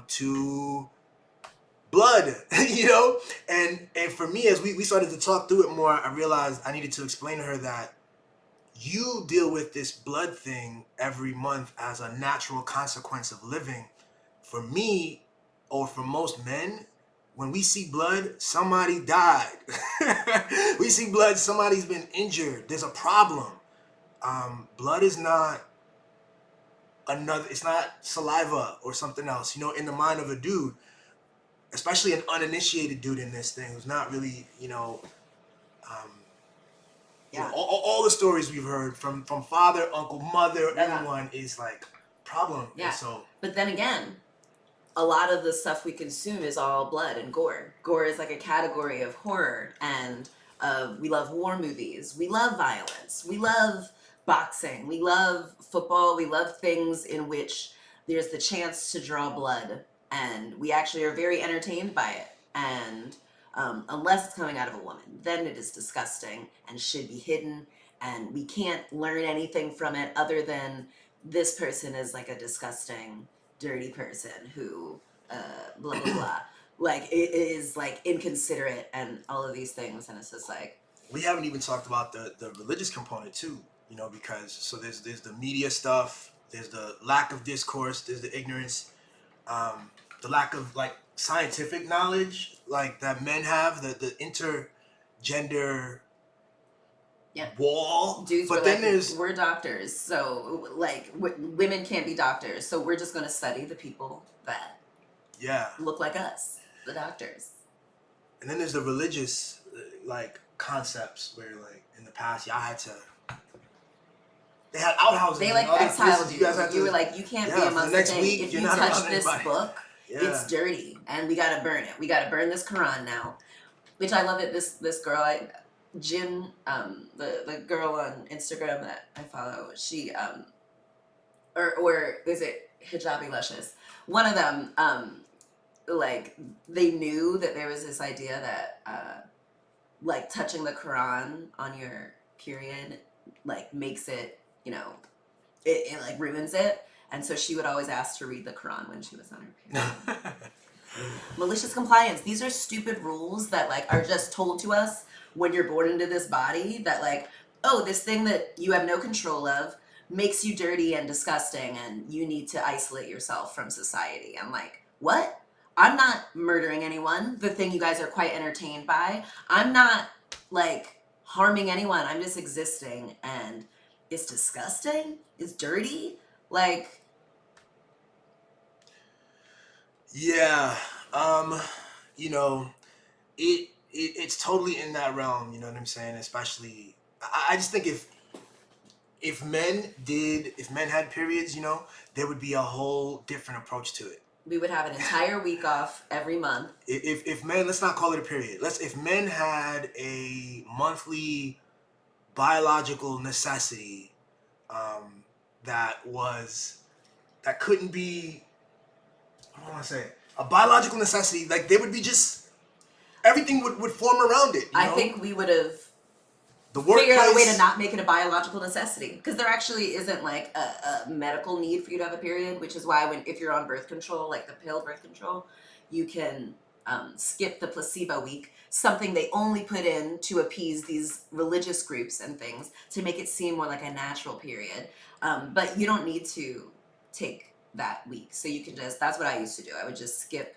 to blood, and for me, as we started to talk through it more, I realized I needed to explain to her that you deal with this blood thing every month as a natural consequence of living. For me, or for most men, when we see blood, somebody died. We see blood, somebody's been injured. There's a problem. Blood is not it's not saliva or something else, in the mind of a dude, especially an uninitiated dude in this thing who's not really, all the stories we've heard from father, uncle, mother, everyone is like problem.
Yeah.
And so,
but then again, a lot of the stuff we consume is all blood and gore. Gore is like a category of horror, and we love war movies. We love violence. We love boxing. We love football. We love things in which there's the chance to draw blood, and we actually are very entertained by it. And unless it's coming out of a woman, then it is disgusting and should be hidden, and we can't learn anything from it other than this person is like a disgusting, dirty person who blah blah blah. Like, it is like inconsiderate and all of these things, and it's just like,
we haven't even talked about the religious component too, because so there's the media stuff, there's the lack of discourse, there's the ignorance, the lack of like scientific knowledge like that men have, the intergender wall.
Dudes
But
were
then
like, we're doctors, so like women can't be doctors, so we're just going to study the people that look like us, the doctors.
And then there's the religious like concepts where, like, in the past y'all had to, they had outhouses.
They like exiled you. You were like, you can't be amongst the thing. If you touch this book, it's dirty, and we gotta burn it. We gotta burn this Quran now. Which I love it. This girl, Jin, the girl on Instagram that I follow, she or is it Hijabi Luscious? One of them, like, they knew that there was this idea that like touching the Quran on your period like makes it, it like ruins it, and so she would always ask to read the Quran when she was on her period. Malicious compliance. These are stupid rules that like are just told to us when you're born into this body, that like, oh, this thing that you have no control of makes you dirty and disgusting, and you need to isolate yourself from society. I'm like, what? I'm not murdering anyone, the thing you guys are quite entertained by. I'm not like harming anyone. I'm just existing, and it's disgusting. It's dirty. Like,
yeah, it's totally in that realm. You know what I'm saying? Especially, I just think if men had periods, there would be a whole different approach to it.
We would have an entire week off every month.
If men, let's not call it a period. If men had a monthly biological necessity, that couldn't be, I don't want to say it, a biological necessity, like, they would be just, everything would form around it.
I think we would have
figured
out a way to not make it a biological necessity, because there actually isn't like a medical need for you to have a period, which is why if you're on birth control, like the pill birth control, you can skip the placebo week, something they only put in to appease these religious groups and things to make it seem more like a natural period. But you don't need to take that week. So you can that's what I used to do. I would just skip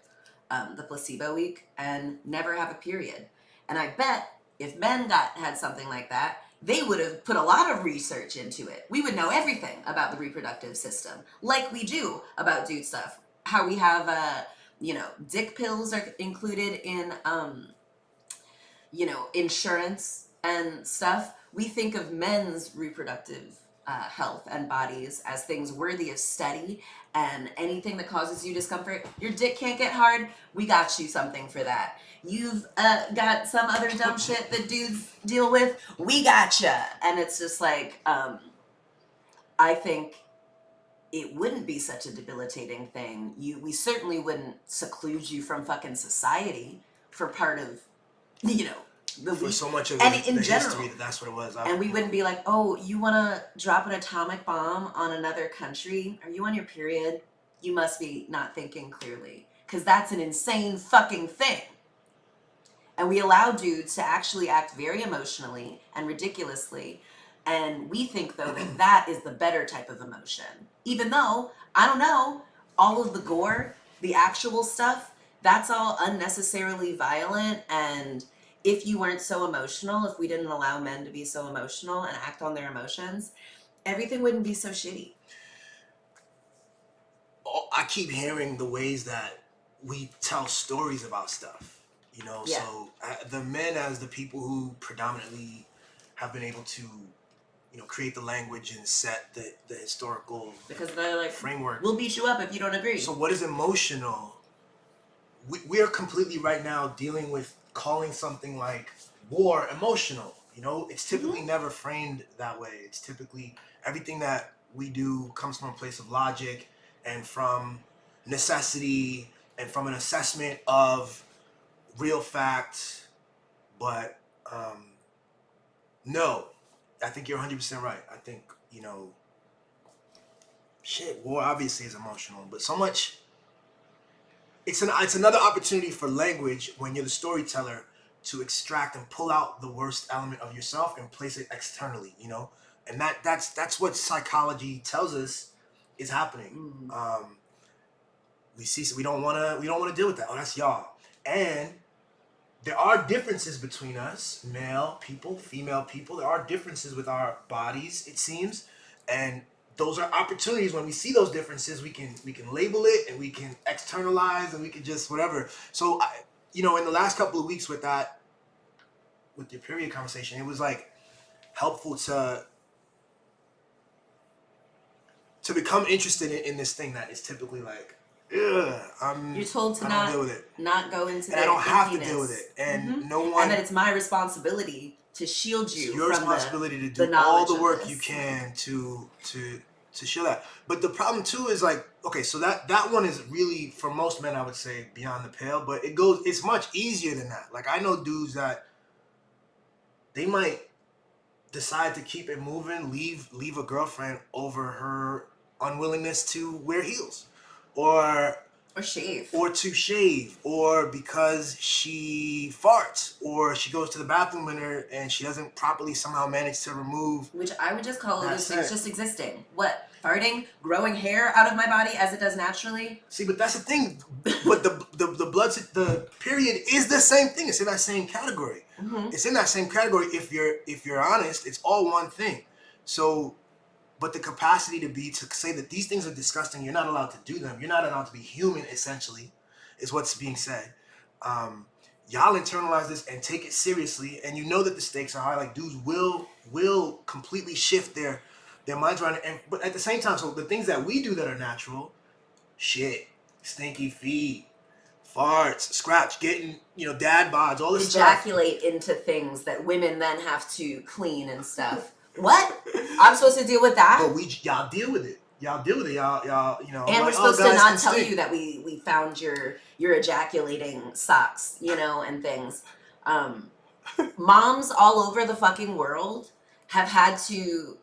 the placebo week and never have a period. And I bet if men had something like that, they would have put a lot of research into it. We would know everything about the reproductive system, like we do about dude stuff. How we have, dick pills are included in, insurance and stuff. We think of men's reproductive health and bodies as things worthy of study, and anything that causes you discomfort, your dick can't get hard, we got you something for that. You've got some other dumb shit that dudes deal with, we gotcha. And it's just like, I think it wouldn't be such a debilitating thing. We certainly wouldn't seclude you from fucking society for part of, the
For
week.
so much of
And
the
in general,
history, that's what it was.
and we wouldn't be like, oh, you want to drop an atomic bomb on another country? Are you on your period? You must be not thinking clearly. Because that's an insane fucking thing. And we allow dudes to actually act very emotionally and ridiculously. And we think, though, that that is the better type of emotion. Even though, I don't know, all of the gore, the actual stuff, that's all unnecessarily violent. And if you weren't so emotional, if we didn't allow men to be so emotional and act on their emotions, everything wouldn't be so shitty.
I keep hearing the ways that we tell stories about stuff,
Yeah.
So the men, as the people who predominantly have been able to, create the language and set the historical
Because they're like,
framework.
we'll beat you up if you don't agree.
So what is emotional? We are completely right now dealing with calling something like war emotional. It's typically never framed that way. It's typically everything that we do comes from a place of logic and from necessity and from an assessment of real facts. But no, I think you're 100% right. I think, war obviously is emotional, but so much. It's another opportunity for language when you're the storyteller to extract and pull out the worst element of yourself and place it externally, and that's what psychology tells us is happening. We don't want to deal with that. Oh, that's y'all. And there are differences between us, male people, female people. There are differences with our bodies, it seems, and those are opportunities. When we see those differences, we can label it and we can externalize and we can just whatever. So, in the last couple of weeks with your period conversation, it was like helpful to become interested in this thing that is typically like,
you're told to
not deal with it.
Not go into
and I don't have to deal with it, and no one.
And that it's my responsibility to shield you.
It's your
from
responsibility
the
to do all the work
this.
you can to show that. But the problem too is like, okay, so that one is really, for most men, I would say, beyond the pale. But it's much easier than that. Like, I know dudes that they might decide to keep it moving, leave a girlfriend over her unwillingness to wear heels, or
shave,
or to shave, or because she farts, or she goes to the bathroom and she doesn't properly somehow manage to remove.
Which I would just call those things
That's it.
just existing. What? Farting, growing hair out of my body as it does naturally.
See, but that's the thing. But the period is the same thing. It's in that same category. It's in that same category. If you're honest, it's all one thing. So, but the capacity to say that these things are disgusting, you're not allowed to do them. You're not allowed to be human, essentially, is what's being said. Y'all internalize this and take it seriously, and you know that the stakes are high. Like, dudes will completely shift their minds around it. But at the same time, so the things that we do that are natural, shit, stinky feet, farts, scratch, getting, dad bods, all this stuff.
Ejaculate into things that women then have to clean and stuff. What? I'm supposed to deal with that?
But y'all deal with it. Y'all,
and we're supposed to not tell you that we found your ejaculating socks, and things. Moms all over the fucking world have had to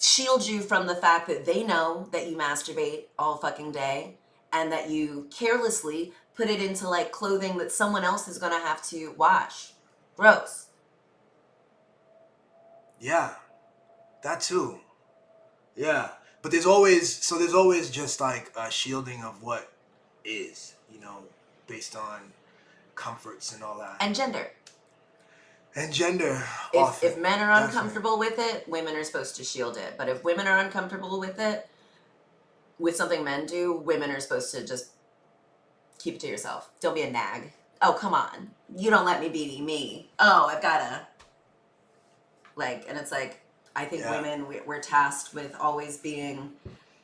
shield you from the fact that they know that you masturbate all fucking day and that you carelessly put it into like clothing that someone else is gonna have to wash. Gross.
Yeah, that too. Yeah, but there's always just like a shielding of what is, based on comforts and all that.
And gender.
And gender.
If men are
definitely.
uncomfortable with it, women are supposed to shield it. But if women are uncomfortable with it, with something men do, women are supposed to just keep it to yourself. Don't be a nag. Oh, come on. You don't let me be me. Oh, I've gotta. Like, and it's like, I think women, we're tasked with always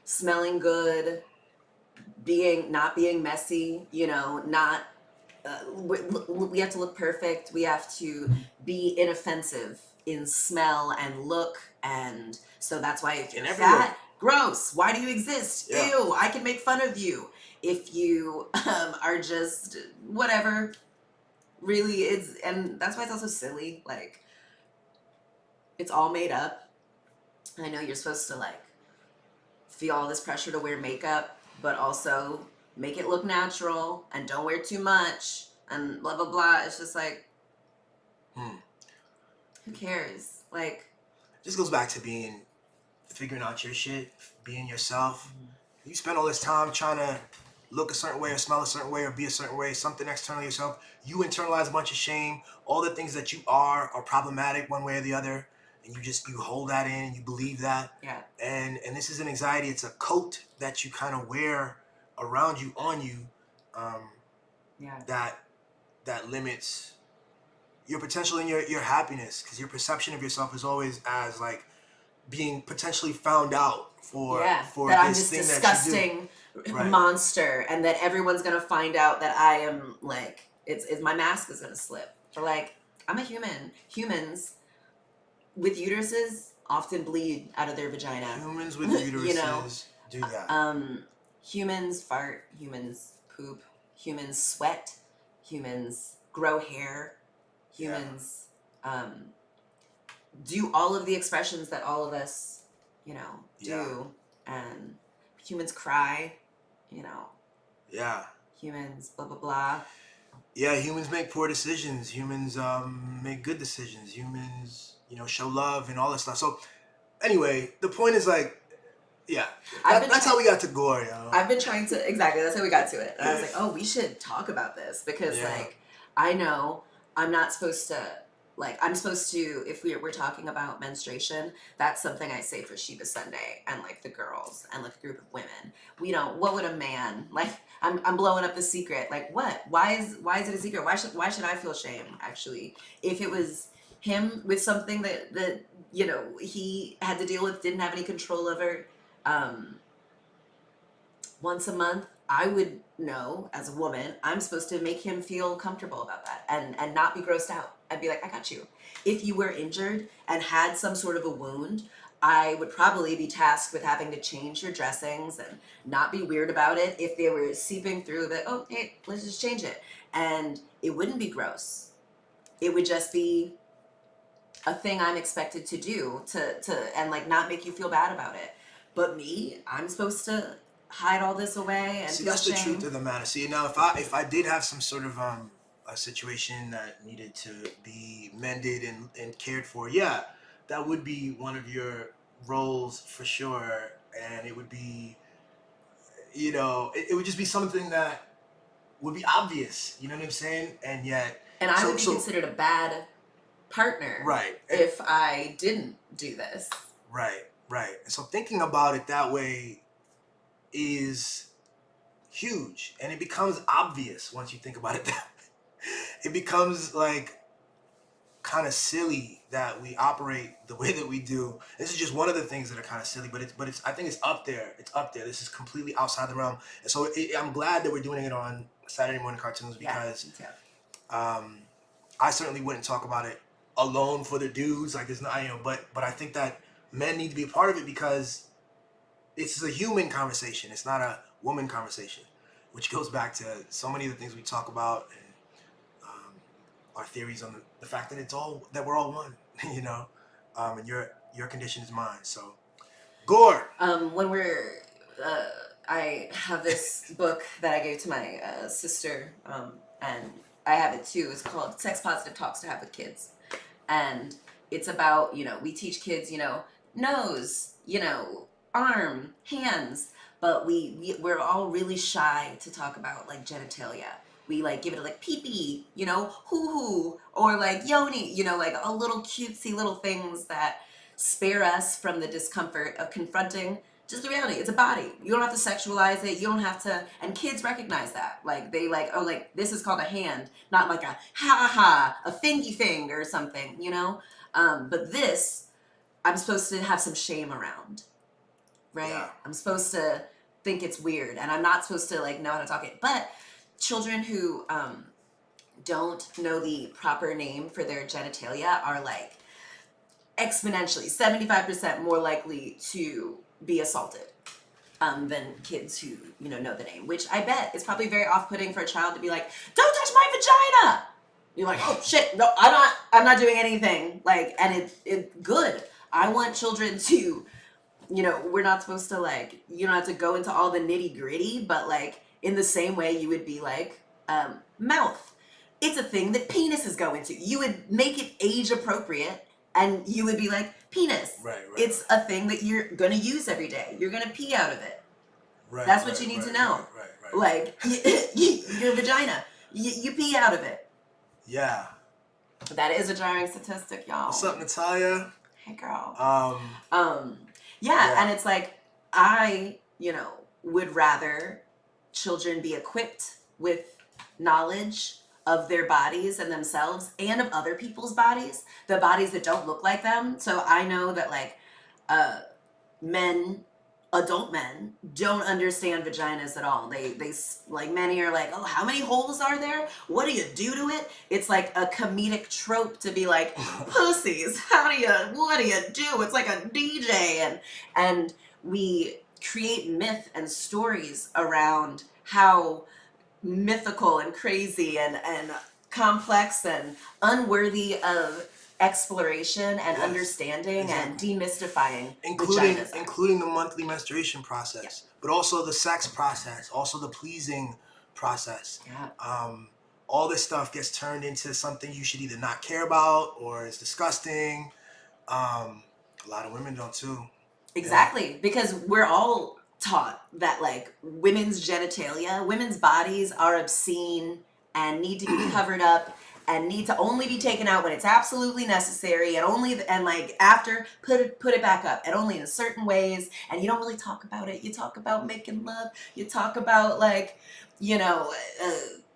smelling good, not being messy, not, we have to look perfect. We have to be inoffensive in smell and look. And so that's why if you're fat, gross, why do you exist?
Yeah.
Ew, I can make fun of you. If you are just whatever, really, and that's why it's also silly. Like, it's all made up. I know you're supposed to like feel all this pressure to wear makeup, but also make it look natural and don't wear too much and blah blah blah. It's just like, who cares? Like,
this goes back to figuring out your shit, being yourself. You spend all this time trying to look a certain way or smell a certain way or be a certain way, something external to yourself. You internalize a bunch of shame. All the things that you are problematic one way or the other. And you hold that in and you believe that.
Yeah.
And this is an anxiety. It's a coat that you kind of wear around you, on you, that limits your potential and your happiness, because your perception of yourself is always as like being potentially found out for
that
this
I'm this
thing
disgusting
that you do. Right.
monster, and that everyone's gonna find out that I am like, it's my mask is gonna slip. Or like, I'm a human. Humans with uteruses often bleed out of their vagina.
Humans with uteruses do that.
Humans fart, humans poop, humans sweat, humans grow hair, humans do all of the expressions that all of us, do.
Yeah.
And humans cry,
Yeah.
humans blah blah blah.
Yeah, humans make poor decisions. Humans make good decisions. Humans, show love and all this stuff. So anyway, the point is like, that's how we got to Gore, yo.
I've been trying to, exactly, that's how we got to it. And I was like, oh, we should talk about this because like, I know I'm not supposed to, like, I'm supposed to, if we're talking about menstruation, that's something I say for Sheba Sunday and like the girls and like a group of women. We don't, what would a man, like, I'm blowing up the secret. Like, what? Why is it a secret? Why should I feel shame, actually? If it was him with something that he had to deal with, didn't have any control over, once a month, I would know as a woman, I'm supposed to make him feel comfortable about that and not be grossed out. I'd be like, I got you. If you were injured and had some sort of a wound, I would probably be tasked with having to change your dressings and not be weird about it. If they were seeping through oh, hey, let's just change it. And it wouldn't be gross. It would just be a thing I'm expected to do and like not make you feel bad about it. But me, I'm supposed to hide all this away and feel
that's
shame.
The truth of the matter. See, now if I did have some sort of a situation that needed to be mended and cared for, that would be one of your roles for sure. And it would be, it would just be something that would be obvious. You know what I'm saying? And yet,
and I would be considered a bad partner,
right?
If I didn't do this,
right. And so thinking about it that way is huge, and it becomes obvious once you think about it that way. It becomes like kind of silly that we operate the way that we do. This is just one of the things that are kind of silly, but it's I think it's up there. This is completely outside the realm, and so I'm glad that we're doing it on Saturday morning cartoons, because I certainly wouldn't talk about it alone for the dudes. Like, it's not, but I think that men need to be a part of it, because it's a human conversation. It's not a woman conversation, which goes back to so many of the things we talk about, and our theories on the fact that we're all one, and your condition is mine. So, Gore.
When we're, I have this book that I gave to my sister, and I have it too. It's called Sex Positive Talks to Have with Kids, and it's about, we teach kids, nose, arm, hands, but we're all really shy to talk about like genitalia we like give it a like pee pee, you know, hoo hoo, or like yoni, you know, like a little cutesy little things that spare us from the discomfort of confronting just the reality. It's a body. You don't have to sexualize it. You don't have to, and kids recognize that. Like they like, oh, like this is called a hand, not like a ha ha, a fingy thing or something, you know? But this, I'm supposed to have some shame around, right?
Yeah.
I'm supposed to think it's weird, and I'm not supposed to like know how to talk it. But children who don't know the proper name for their genitalia are like exponentially 75% more likely to be assaulted than kids who know the name, which I bet is probably very off-putting for a child to be like, don't touch my vagina. You're like, oh shit, no, I'm not doing anything. Like, and it's good. I want children to, we're not supposed to like, you don't have to go into all the nitty gritty, but like in the same way you would be like, mouth. It's a thing that penises go into. You would make it age appropriate, and you would be like, penis.
Right.
It's a thing that you're going to use every day. You're going to pee out of it.
Right.
That's what you need to know.
Right.
Like, your vagina. You pee out of it.
Yeah.
That is a jarring statistic, y'all.
What's up, Natalia?
Hey, girl.
Yeah.
And it's like, I, would rather children be equipped with knowledge of their bodies and themselves and of other people's bodies, the bodies that don't look like them. So I know that like adult men don't understand vaginas at all. They like, many are like, oh, how many holes are there? What do you do to it? It's like a comedic trope to be like, pussies, what do you do? It's like a DJ. And we create myth and stories around how mythical and crazy and complex and unworthy of exploration and understanding and demystifying
including the monthly menstruation process, but also the sex process, also the pleasing process. All this stuff gets turned into something you should either not care about or is disgusting. A lot of women don't too.
Exactly, because we're all taught that like women's genitalia, women's bodies are obscene and need to be covered up and need to only be taken out when it's absolutely necessary, and like after put it back up, and only in certain ways. And you don't really talk about it. You talk about making love. You talk about like,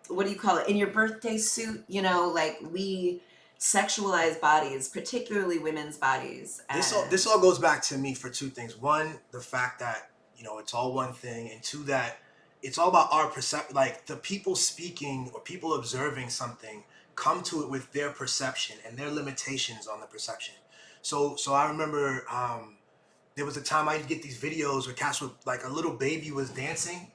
what do you call it, in your birthday suit? Like we sexualize bodies, particularly women's bodies.
This all goes back to me for two things. One, the fact that it's all one thing, and two, that it's all about our perception. Like the people speaking or people observing something come to it with their perception and their limitations on the perception. So I remember there was a time I'd get these videos where cats with like a little baby was dancing,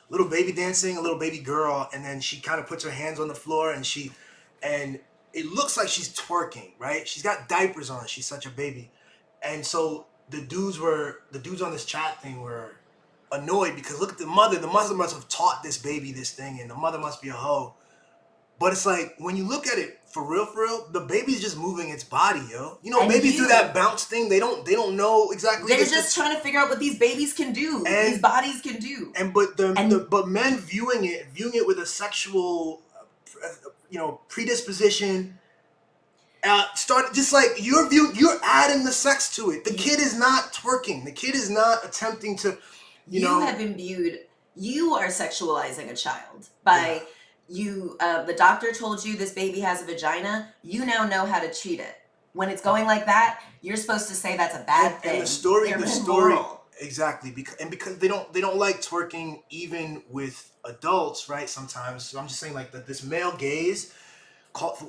little baby dancing, a little baby girl, and then she kind of puts her hands on the floor and it looks like she's twerking, right? She's got diapers on. She's such a baby. And so the dudes on this chat thing were annoyed because look at the mother. The mother must have taught this baby this thing, and the mother must be a hoe. But it's like, when you look at it for real, the baby's just moving its body, yo. Babies do that bounce thing. They don't know exactly.
They're just trying to figure out what these babies can do, these bodies can do.
But men viewing it with a sexual, predisposition. Start just like you're adding the sex to it. The kid is not twerking. The kid is not attempting to,
You have imbued. You are sexualizing a child by. The doctor told you this baby has a vagina. You now know how to treat it. When it's going like that, you're supposed to say that's a bad thing.
And the story, exactly, because they don't like twerking even with adults, right? Sometimes, so I'm just saying like that this male gaze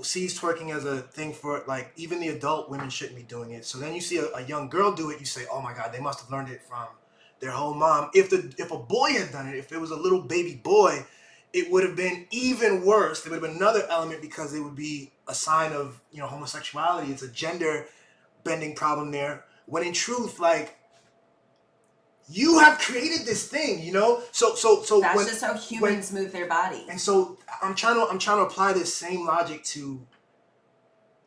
sees twerking as a thing for like even the adult women shouldn't be doing it. So then you see a young girl do it, you say, oh my God, they must have learned it from their whole mom. If a boy had done it, if it was a little baby boy, it would have been even worse. There would have been another element because it would be a sign of, homosexuality. It's a gender bending problem there. When in truth, like, you have created this thing, So
that's just how humans move their body.
And so I'm trying to apply this same logic to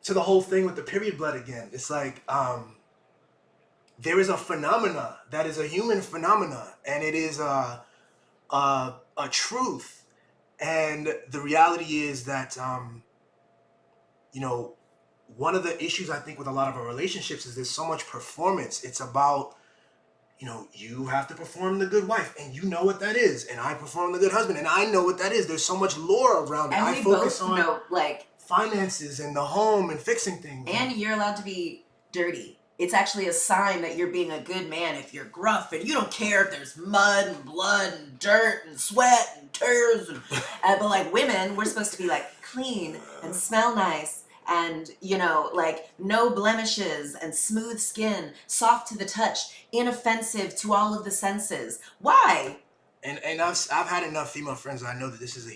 the whole thing with the period blood again. It's like there is a phenomena that is a human phenomena, and it is a truth. And the reality is that, you know, one of the issues I think with a lot of our relationships is there's so much performance. It's about, you know, you have to perform the good wife, and you know what that is, and I perform the good husband, and I know what that is. There's so much lore around it.
And
I
we
focus
both
on
know, like,
finances and the home and fixing things.
and you're allowed to be dirty. It's actually a sign that you're being a good man if you're gruff and you don't care if there's mud and blood and dirt and sweat and tears. But like women, we're supposed to be like clean and smell nice and, you know, like no blemishes and smooth skin, soft to the touch, inoffensive to all of the senses. Why?
And I've had enough female friends that I know that this is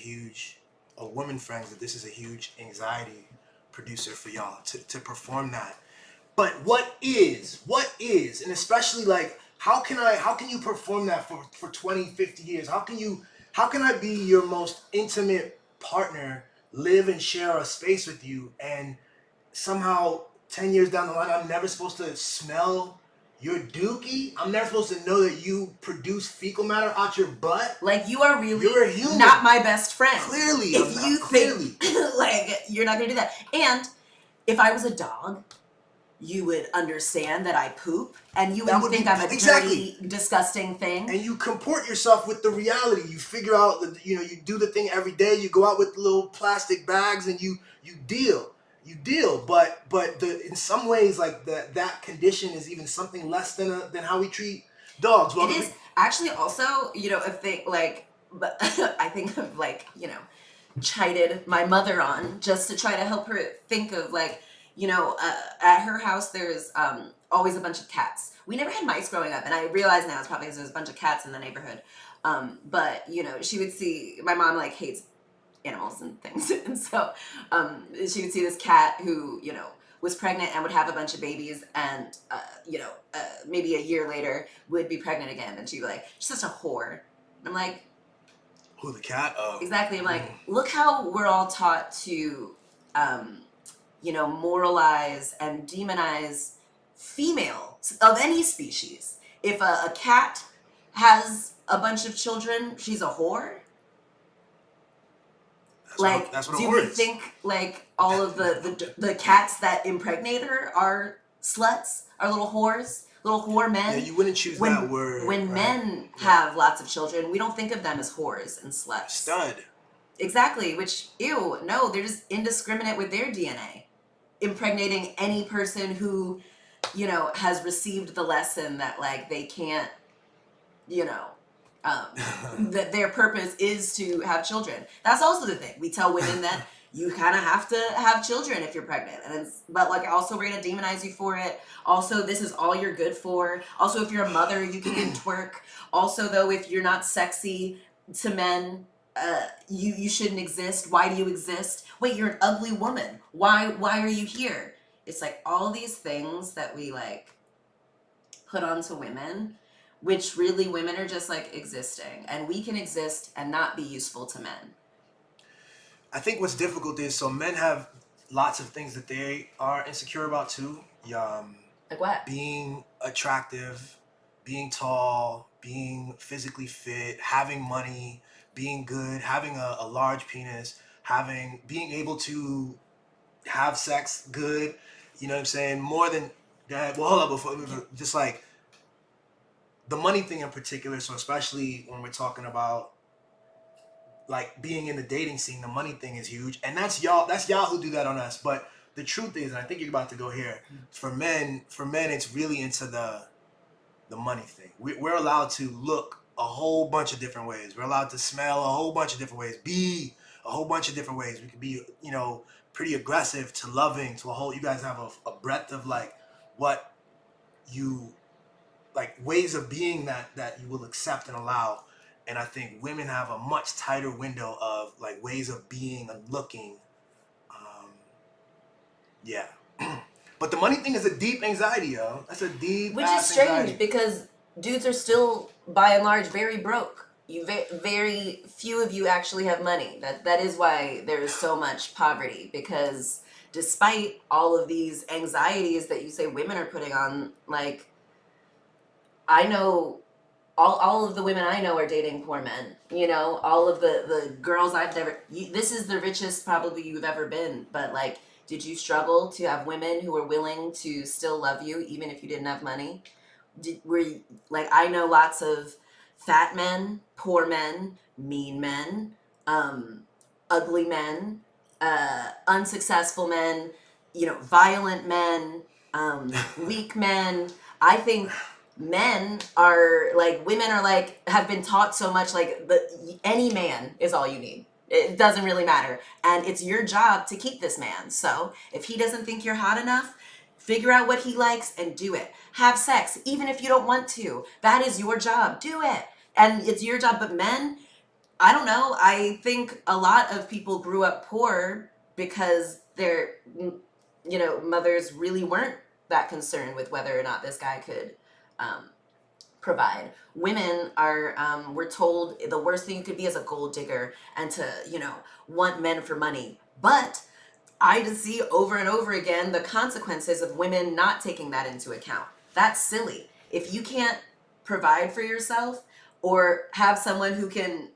woman friends, that this is a huge anxiety producer for y'all to perform that. But what is, and especially like, how can you perform that for 20, 50 years? How can I be your most intimate partner, live and share a space with you, and somehow 10 years down the line, I'm never supposed to smell your dookie? I'm never supposed to know that you produce fecal matter out your butt?
Like you are really
You're a human.
not my best friend.
Clearly,
if you think like you're not gonna do that. And if I was a dog, you would understand that I poop, and you wouldn't think I'm a dirty, disgusting thing.
And you comport yourself with the reality. You figure out that, you know, you do the thing every day. You go out with little plastic bags, and you deal. But in some ways, like that condition is even something less than how we treat dogs.
It is actually also, you know, if they like, but I think of like, you know, chided my mother on just to try to help her think of like, you know, at her house there's always a bunch of cats. We never had mice growing up, and I realize now it's probably because there's a bunch of cats in the neighborhood. But you know, she would see my mom like hates animals and things, and so she would see this cat who, you know, was pregnant and would have a bunch of babies, and you know, maybe a year later would be pregnant again, and she'd be like, she's such a whore. And I'm like,
who, the cat? Oh,
exactly. I'm like, look how we're all taught to you know, moralize and demonize females of any species. If a cat has a bunch of children, she's a whore.
That's what
do
a
we
whore is.
think like all of the cats that impregnate her are sluts, are little whores, little whore men?
Yeah, you wouldn't choose that word.
When
right?
men have lots of children, we don't think of them as whores and sluts.
Stud.
Exactly, which, ew, no, they're just indiscriminate with their DNA. Impregnating any person who, you know, has received the lesson that like they can't, you know, that their purpose is to have children. That's also the thing. We tell women that you kind of have to have children if you're pregnant, but like also we're gonna demonize you for it. Also, this is all you're good for. Also, if you're a mother, you can twerk. Also, though, if you're not sexy to men, you shouldn't exist. Why do you exist? Wait, you're an ugly woman. Why are you here? It's like all these things that we like put onto women, which really women are just like existing, and we can exist and not be useful to men.
I think what's difficult is, so men have lots of things that they are insecure about too.
Like what?
Being attractive, being tall, being physically fit, having money, being good, having a large penis, being able to have sex good, you know what I'm saying? More than that. Well, hold up, before just like the money thing in particular. So especially when we're talking about like being in the dating scene, the money thing is huge, and that's y'all who do that on us. But the truth is, and I think you're about to go here, for men, it's really into the money thing. We're allowed to look a whole bunch of different ways. We're allowed to smell a whole bunch of different ways, be a whole bunch of different ways. We could be, you know, pretty aggressive to loving to a whole. You guys have a breadth of like what you like, ways of being that you will accept and allow. And I think women have a much tighter window of like ways of being and looking. Yeah. But the money thing is a deep anxiety, yo. That's a deep.
Which is strange anxiety. Because dudes are still, by and large, very broke. Very few of you actually have money. That is why there is so much poverty. Because despite all of these anxieties that you say women are putting on, like, I know all of the women I know are dating poor men. You know, all of the girls I've never. This is the richest probably you've ever been. But like, did you struggle to have women who were willing to still love you even if you didn't have money? Were you, like, I know lots of fat men, poor men, mean men, ugly men, unsuccessful men, you know, violent men, weak men. I think men are like, women are like, have been taught so much like any man is all you need. It doesn't really matter, and it's your job to keep this man. So if he doesn't think you're hot enough, figure out what he likes and do it. Have sex even if you don't want to. That is your job. Do it, and it's your job. But men, I don't know. I think a lot of people grew up poor because their, you know, mothers really weren't that concerned with whether or not this guy could um, provide. Women are, we're told the worst thing you could be is a gold digger and to, you know, want men for money. But I just see over and over again the consequences of women not taking that into account. That's silly. If you can't provide for yourself or have someone who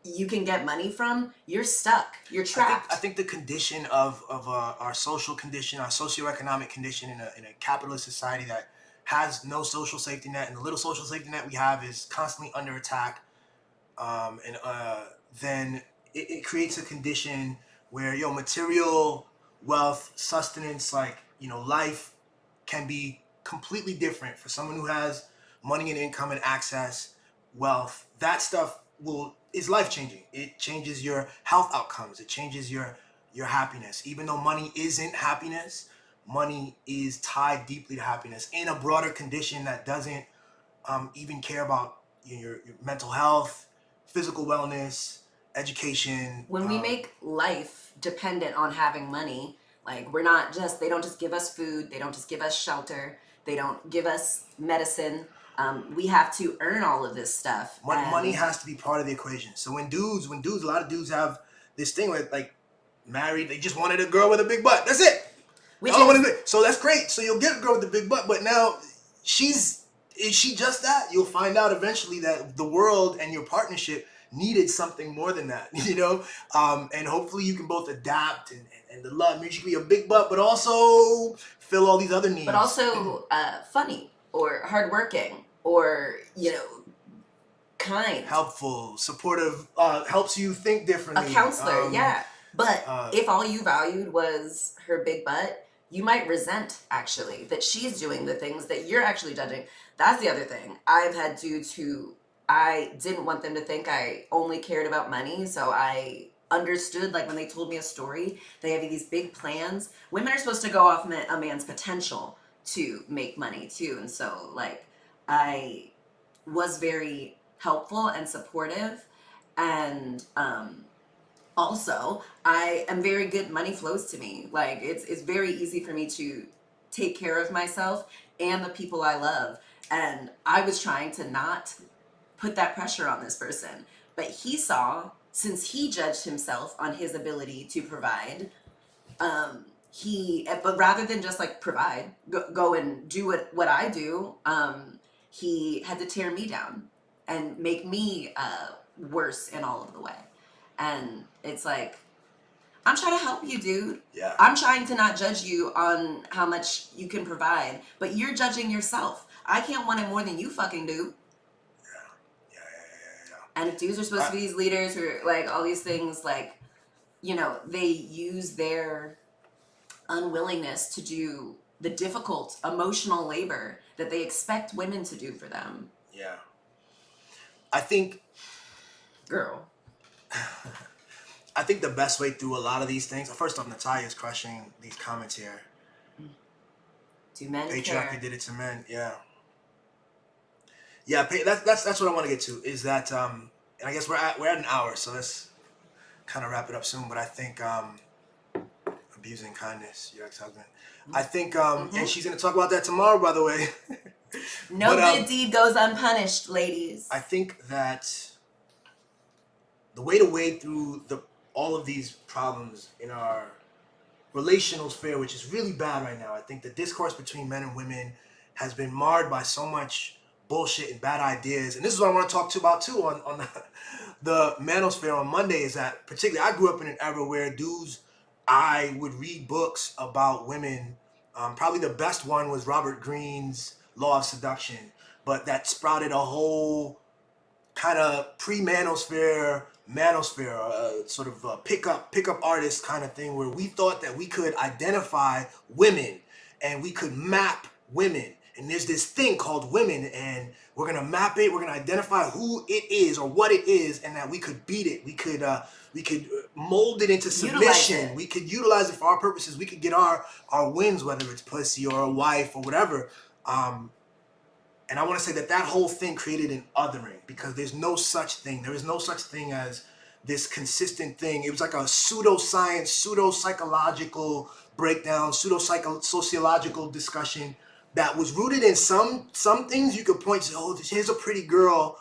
you can get money from, you're stuck. You're trapped.
I think the condition of our social condition, our socioeconomic condition in a capitalist society that has no social safety net, and the little social safety net we have is constantly under attack, and then it creates a condition where material wealth, sustenance, like life can be completely different for someone who has money and income and access, wealth. That stuff is life changing. It changes your health outcomes. It changes your happiness. Even though money isn't happiness, money is tied deeply to happiness in a broader condition that doesn't even care about your mental health, physical wellness, education.
When we make life dependent on having money, like we're not just, they don't just give us food, they don't just give us shelter, they don't give us medicine. We have to earn all of this stuff.
Money has to be part of the equation. So when dudes, a lot of dudes have this thing where like married, they just wanted a girl with a big butt. That's it. So that's great. So you'll get a girl with a big butt, but now is she just that? You'll find out eventually that the world and your partnership needed something more than that, and hopefully you can both adapt and the love means you can be a big butt, but also fill all these other needs.
But also funny or hardworking or, kind.
Helpful, supportive, helps you think differently.
A counselor, yeah. But if all you valued was her big butt, you might resent, actually, that she's doing the things that you're actually judging. That's the other thing. I've had dudes who I didn't want them to think I only cared about money, so I understood, like when they told me a story, they have these big plans. Women are supposed to go off a man's potential to make money too, and so like I was very helpful and supportive, and also I am very good. Money flows to me. Like it's very easy for me to take care of myself and the people I love, and I was trying to not put that pressure on this person, but he saw, since he judged himself on his ability to provide, but rather than just like provide, go and do what I do, he had to tear me down and make me worse in all of the way. And it's like, I'm trying to help you, dude.
Yeah.
I'm trying to not judge you on how much you can provide, but you're judging yourself. I can't want it more than you fucking do.
Yeah.
And if dudes are supposed to be these leaders or like all these things, like, they use their unwillingness to do the difficult emotional labor that they expect women to do for them.
Yeah. I think,
girl,
I think the best way through a lot of these things, first off, Natalia's crushing these comments here.
Do men
Patriarchy
care?
did it to men, yeah. Yeah, that's what I want to get to, is that, and I guess we're at an hour, so let's kind of wrap it up soon, but I think, abusing kindness, your ex-husband. I think, and she's going to talk about that tomorrow, by the way.
No good deed goes unpunished, ladies.
I think that the way to wade through all of these problems in our relational sphere, which is really bad right now, I think the discourse between men and women has been marred by so much bullshit and bad ideas. And this is what I want to talk to about too on the manosphere on Monday, is that particularly I grew up in an era where dudes, I would read books about women. Probably the best one was Robert Greene's Law of Seduction, but that sprouted a whole kind of pre-manosphere, manosphere, sort of pickup artist kind of thing, where we thought that we could identify women and we could map women. And there's this thing called women, and we're gonna map it. We're gonna identify who it is or what it is, and that we could beat it. We could mold it into submission. We could utilize it for our purposes. We could get our wins, whether it's pussy or a wife or whatever. And I want to say that whole thing created an othering, because there's no such thing. There is no such thing as this consistent thing. It was like a pseudoscience, pseudo-psychological breakdown, pseudo-sociological discussion that was rooted in some things you could point to. Oh, here's a pretty girl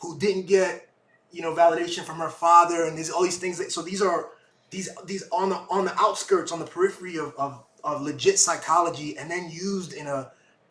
who didn't get, validation from her father, and there's all these things. So these are these on the outskirts, on the periphery of legit psychology, and then used in a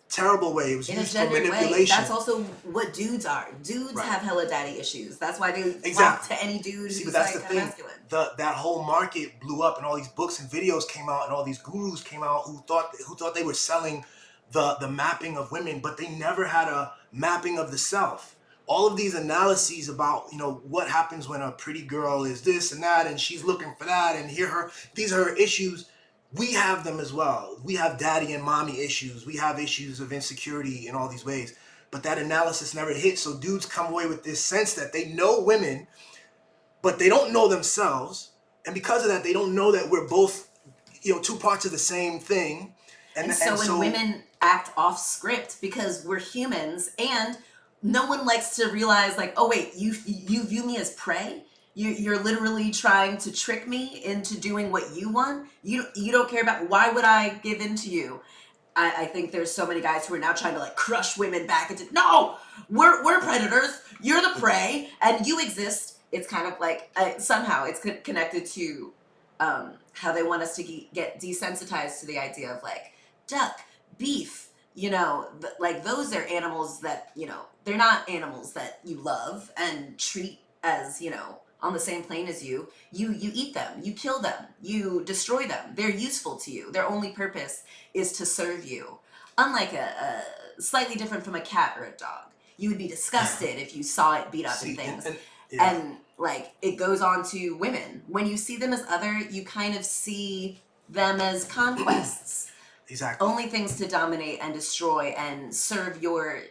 terrible way. It was used for manipulation. Way.
That's also what dudes are. Dudes have hella daddy issues. That's why they flock to any dude who's
but that's
like
the thing.
masculine.
That whole market blew up, and all these books and videos came out, and all these gurus came out who thought they were selling the mapping of women, but they never had a mapping of the self. All of these analyses about what happens when a pretty girl is this and that, and she's looking for that, and these are her issues. We have them as well. We have daddy and mommy issues. We have issues of insecurity in all these ways. But that analysis never hit. So dudes come away with this sense that they know women, but they don't know themselves. And because of that, they don't know that we're both, two parts of the same thing.
And so when women act off script, because we're humans, and no one likes to realize, like, oh wait, you view me as prey? You're literally trying to trick me into doing what you want. You don't care about, why would I give in to you? I think there's so many guys who are now trying to like crush women back into, no, we're predators. You're the prey, and you exist. It's kind of like somehow it's connected to how they want us to get desensitized to the idea of like duck, beef. Like those are animals that they're not animals that you love and treat as on the same plane as you. You eat them, you kill them, you destroy them. They're useful to you. Their only purpose is to serve you. Unlike a slightly different from a cat or a dog. You would be disgusted if you saw it beat up and things. And like it goes on to women. When you see them as other, you kind of see them as conquests.
Exactly.
Only things to dominate and destroy and serve your,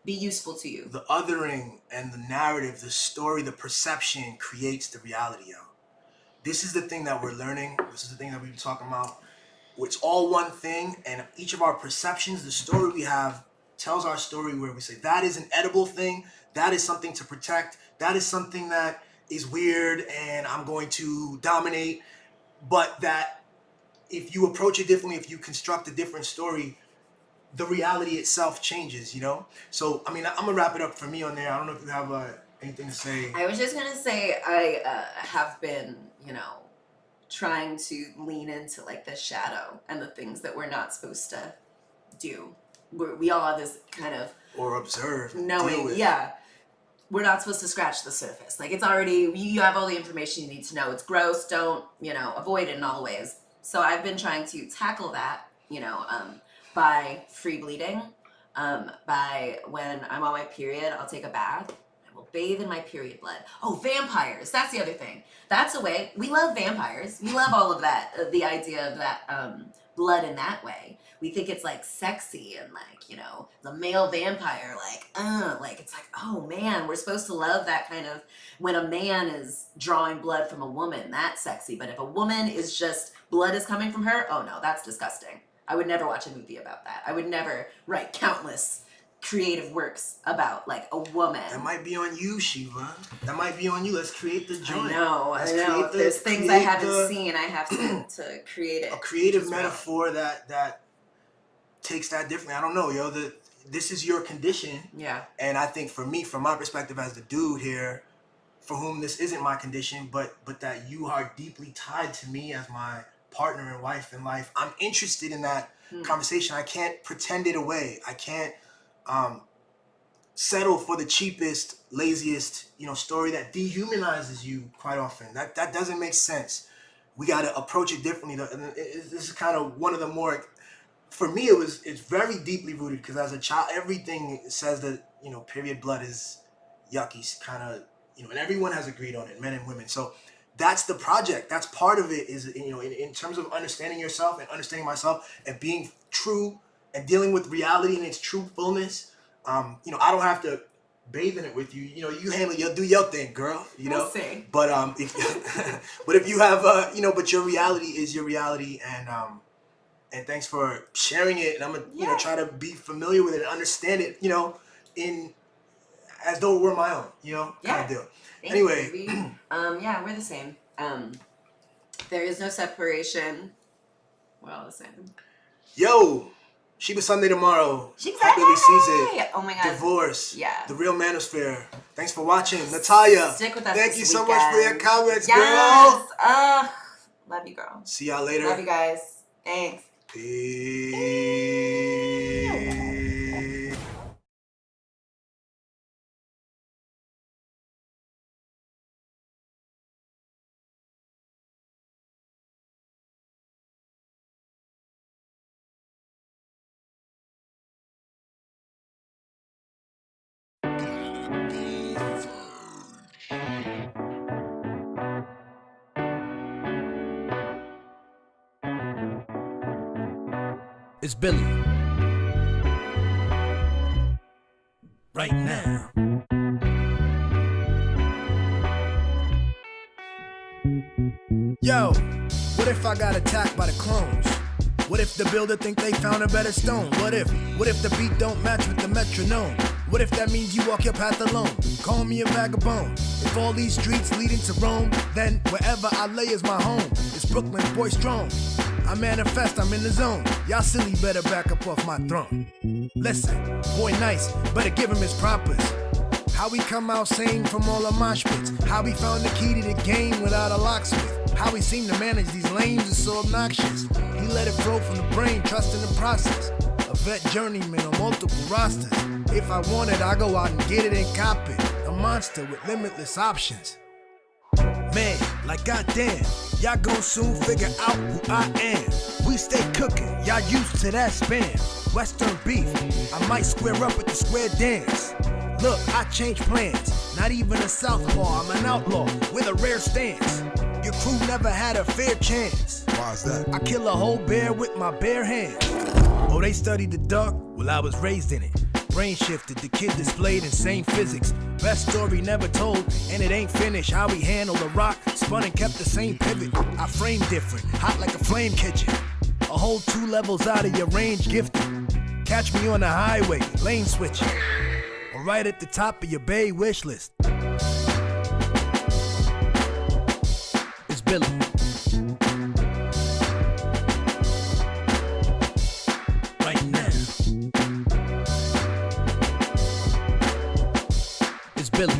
be useful to you.
The othering and the narrative, the story, the perception creates the reality, yo. This is the thing that we're learning. This is the thing that we've been talking about. It's all one thing, and each of our perceptions, the story we have, tells our story, where we say, that is an edible thing, that is something to protect, that is something that is weird and I'm going to dominate. But that if you approach it differently, if you construct a different story, the reality itself changes, So, I mean, I'm going to wrap it up for me on there. I don't know if you have anything to say.
I was just going to say I have been, trying to lean into like the shadow and the things that we're not supposed to do. We all have this kind of...
Or observe.
Knowing, yeah. We're not supposed to scratch the surface. Like it's already, you have all the information you need to know. It's gross. Don't, avoid it in all ways. So I've been trying to tackle that, by free bleeding, by when I'm on my period, I'll take a bath. I will bathe in my period blood. Oh, vampires. That's the other thing. That's a way. We love vampires. We love all of that. The idea of that blood in that way. We think it's like sexy and like, the male vampire, like it's like, oh man, we're supposed to love that kind of, when a man is drawing blood from a woman, that's sexy. But if a woman is just, blood is coming from her, oh no, that's disgusting. I would never watch a movie about that. I would never write countless creative works about like a woman.
That might be on you, Sheba. That might be on you. Let's create the joint.
I know. There's things I haven't seen. I have to create it.
A creative metaphor that takes that differently. I don't know, yo. This is your condition.
Yeah.
And I think for me, from my perspective as the dude here, for whom this isn't my condition, but that you are deeply tied to me as my partner and wife in life, I'm interested in that conversation. I can't pretend it away. I can't settle for the cheapest, laziest, story that dehumanizes you quite often. That doesn't make sense. We got to approach it differently. This is kind of one of the more, for me, it's very deeply rooted because as a child, everything says that, period blood is yucky, kind of, and everyone has agreed on it, men and women. So that's the project. That's part of it is, in terms of understanding yourself and understanding myself and being true and dealing with reality in its true fullness. I don't have to bathe in it with you. You handle, you'll do your thing, girl.
We'll see.
But if you have, but your reality is your reality, and thanks for sharing it. And I'm gonna, try to be familiar with it and understand it, in as though it were my own, kind of deal. Anyway,
we're the same. There is no separation. We're all the same.
Yo. Sheba Sunday tomorrow.
Happily
sees it.
Oh my God.
Divorce.
Yeah.
The Real Manosphere. Thanks for watching. Natalia.
Stick with us.
Thank you so
weekend.
much for your comments,
yes.
girl.
Love you, girl.
See y'all later.
Love you guys. Thanks.
Peace.
It's Billy. Right now. Yo, what if I got attacked by the clones? What if the builder think they found a better stone? What if the beat don't match with the metronome? What if that means you walk your path alone? Call me a vagabond. If all these streets leading to Rome, then wherever I lay is my home. It's Brooklyn, boy strong. I manifest, I'm in the zone. Y'all silly better back up off my throne. Listen, boy nice, better give him his propers. How we come out sane from all the mosh pits. How we found the key to the game without a locksmith. How we seem to manage these lames is so obnoxious. He let it flow from the brain, trusting the process. A vet journeyman on multiple rosters. If I want it, I go out and get it and cop it. A monster with limitless options. Man, like goddamn, y'all gon' soon figure out who I am. We stay cooking, y'all used to that spam. Western beef, I might square up with the square dance. Look, I change plans, not even a southpaw, I'm an outlaw with a rare stance. Your crew never had a fair chance. Why's that? I kill a whole bear with my bare hands. Oh, they studied the dark? Well, I was raised in it. Brain shifted, the kid displayed insane physics. Best story never told, and it ain't finished. How we handled a rock, spun and kept the same pivot. I frame different, hot like a flame kitchen. A whole 2 levels out of your range gifted. Catch me on the highway, lane switching. Or right at the top of your bay wish list. It's Billy. Right now. It's Billy.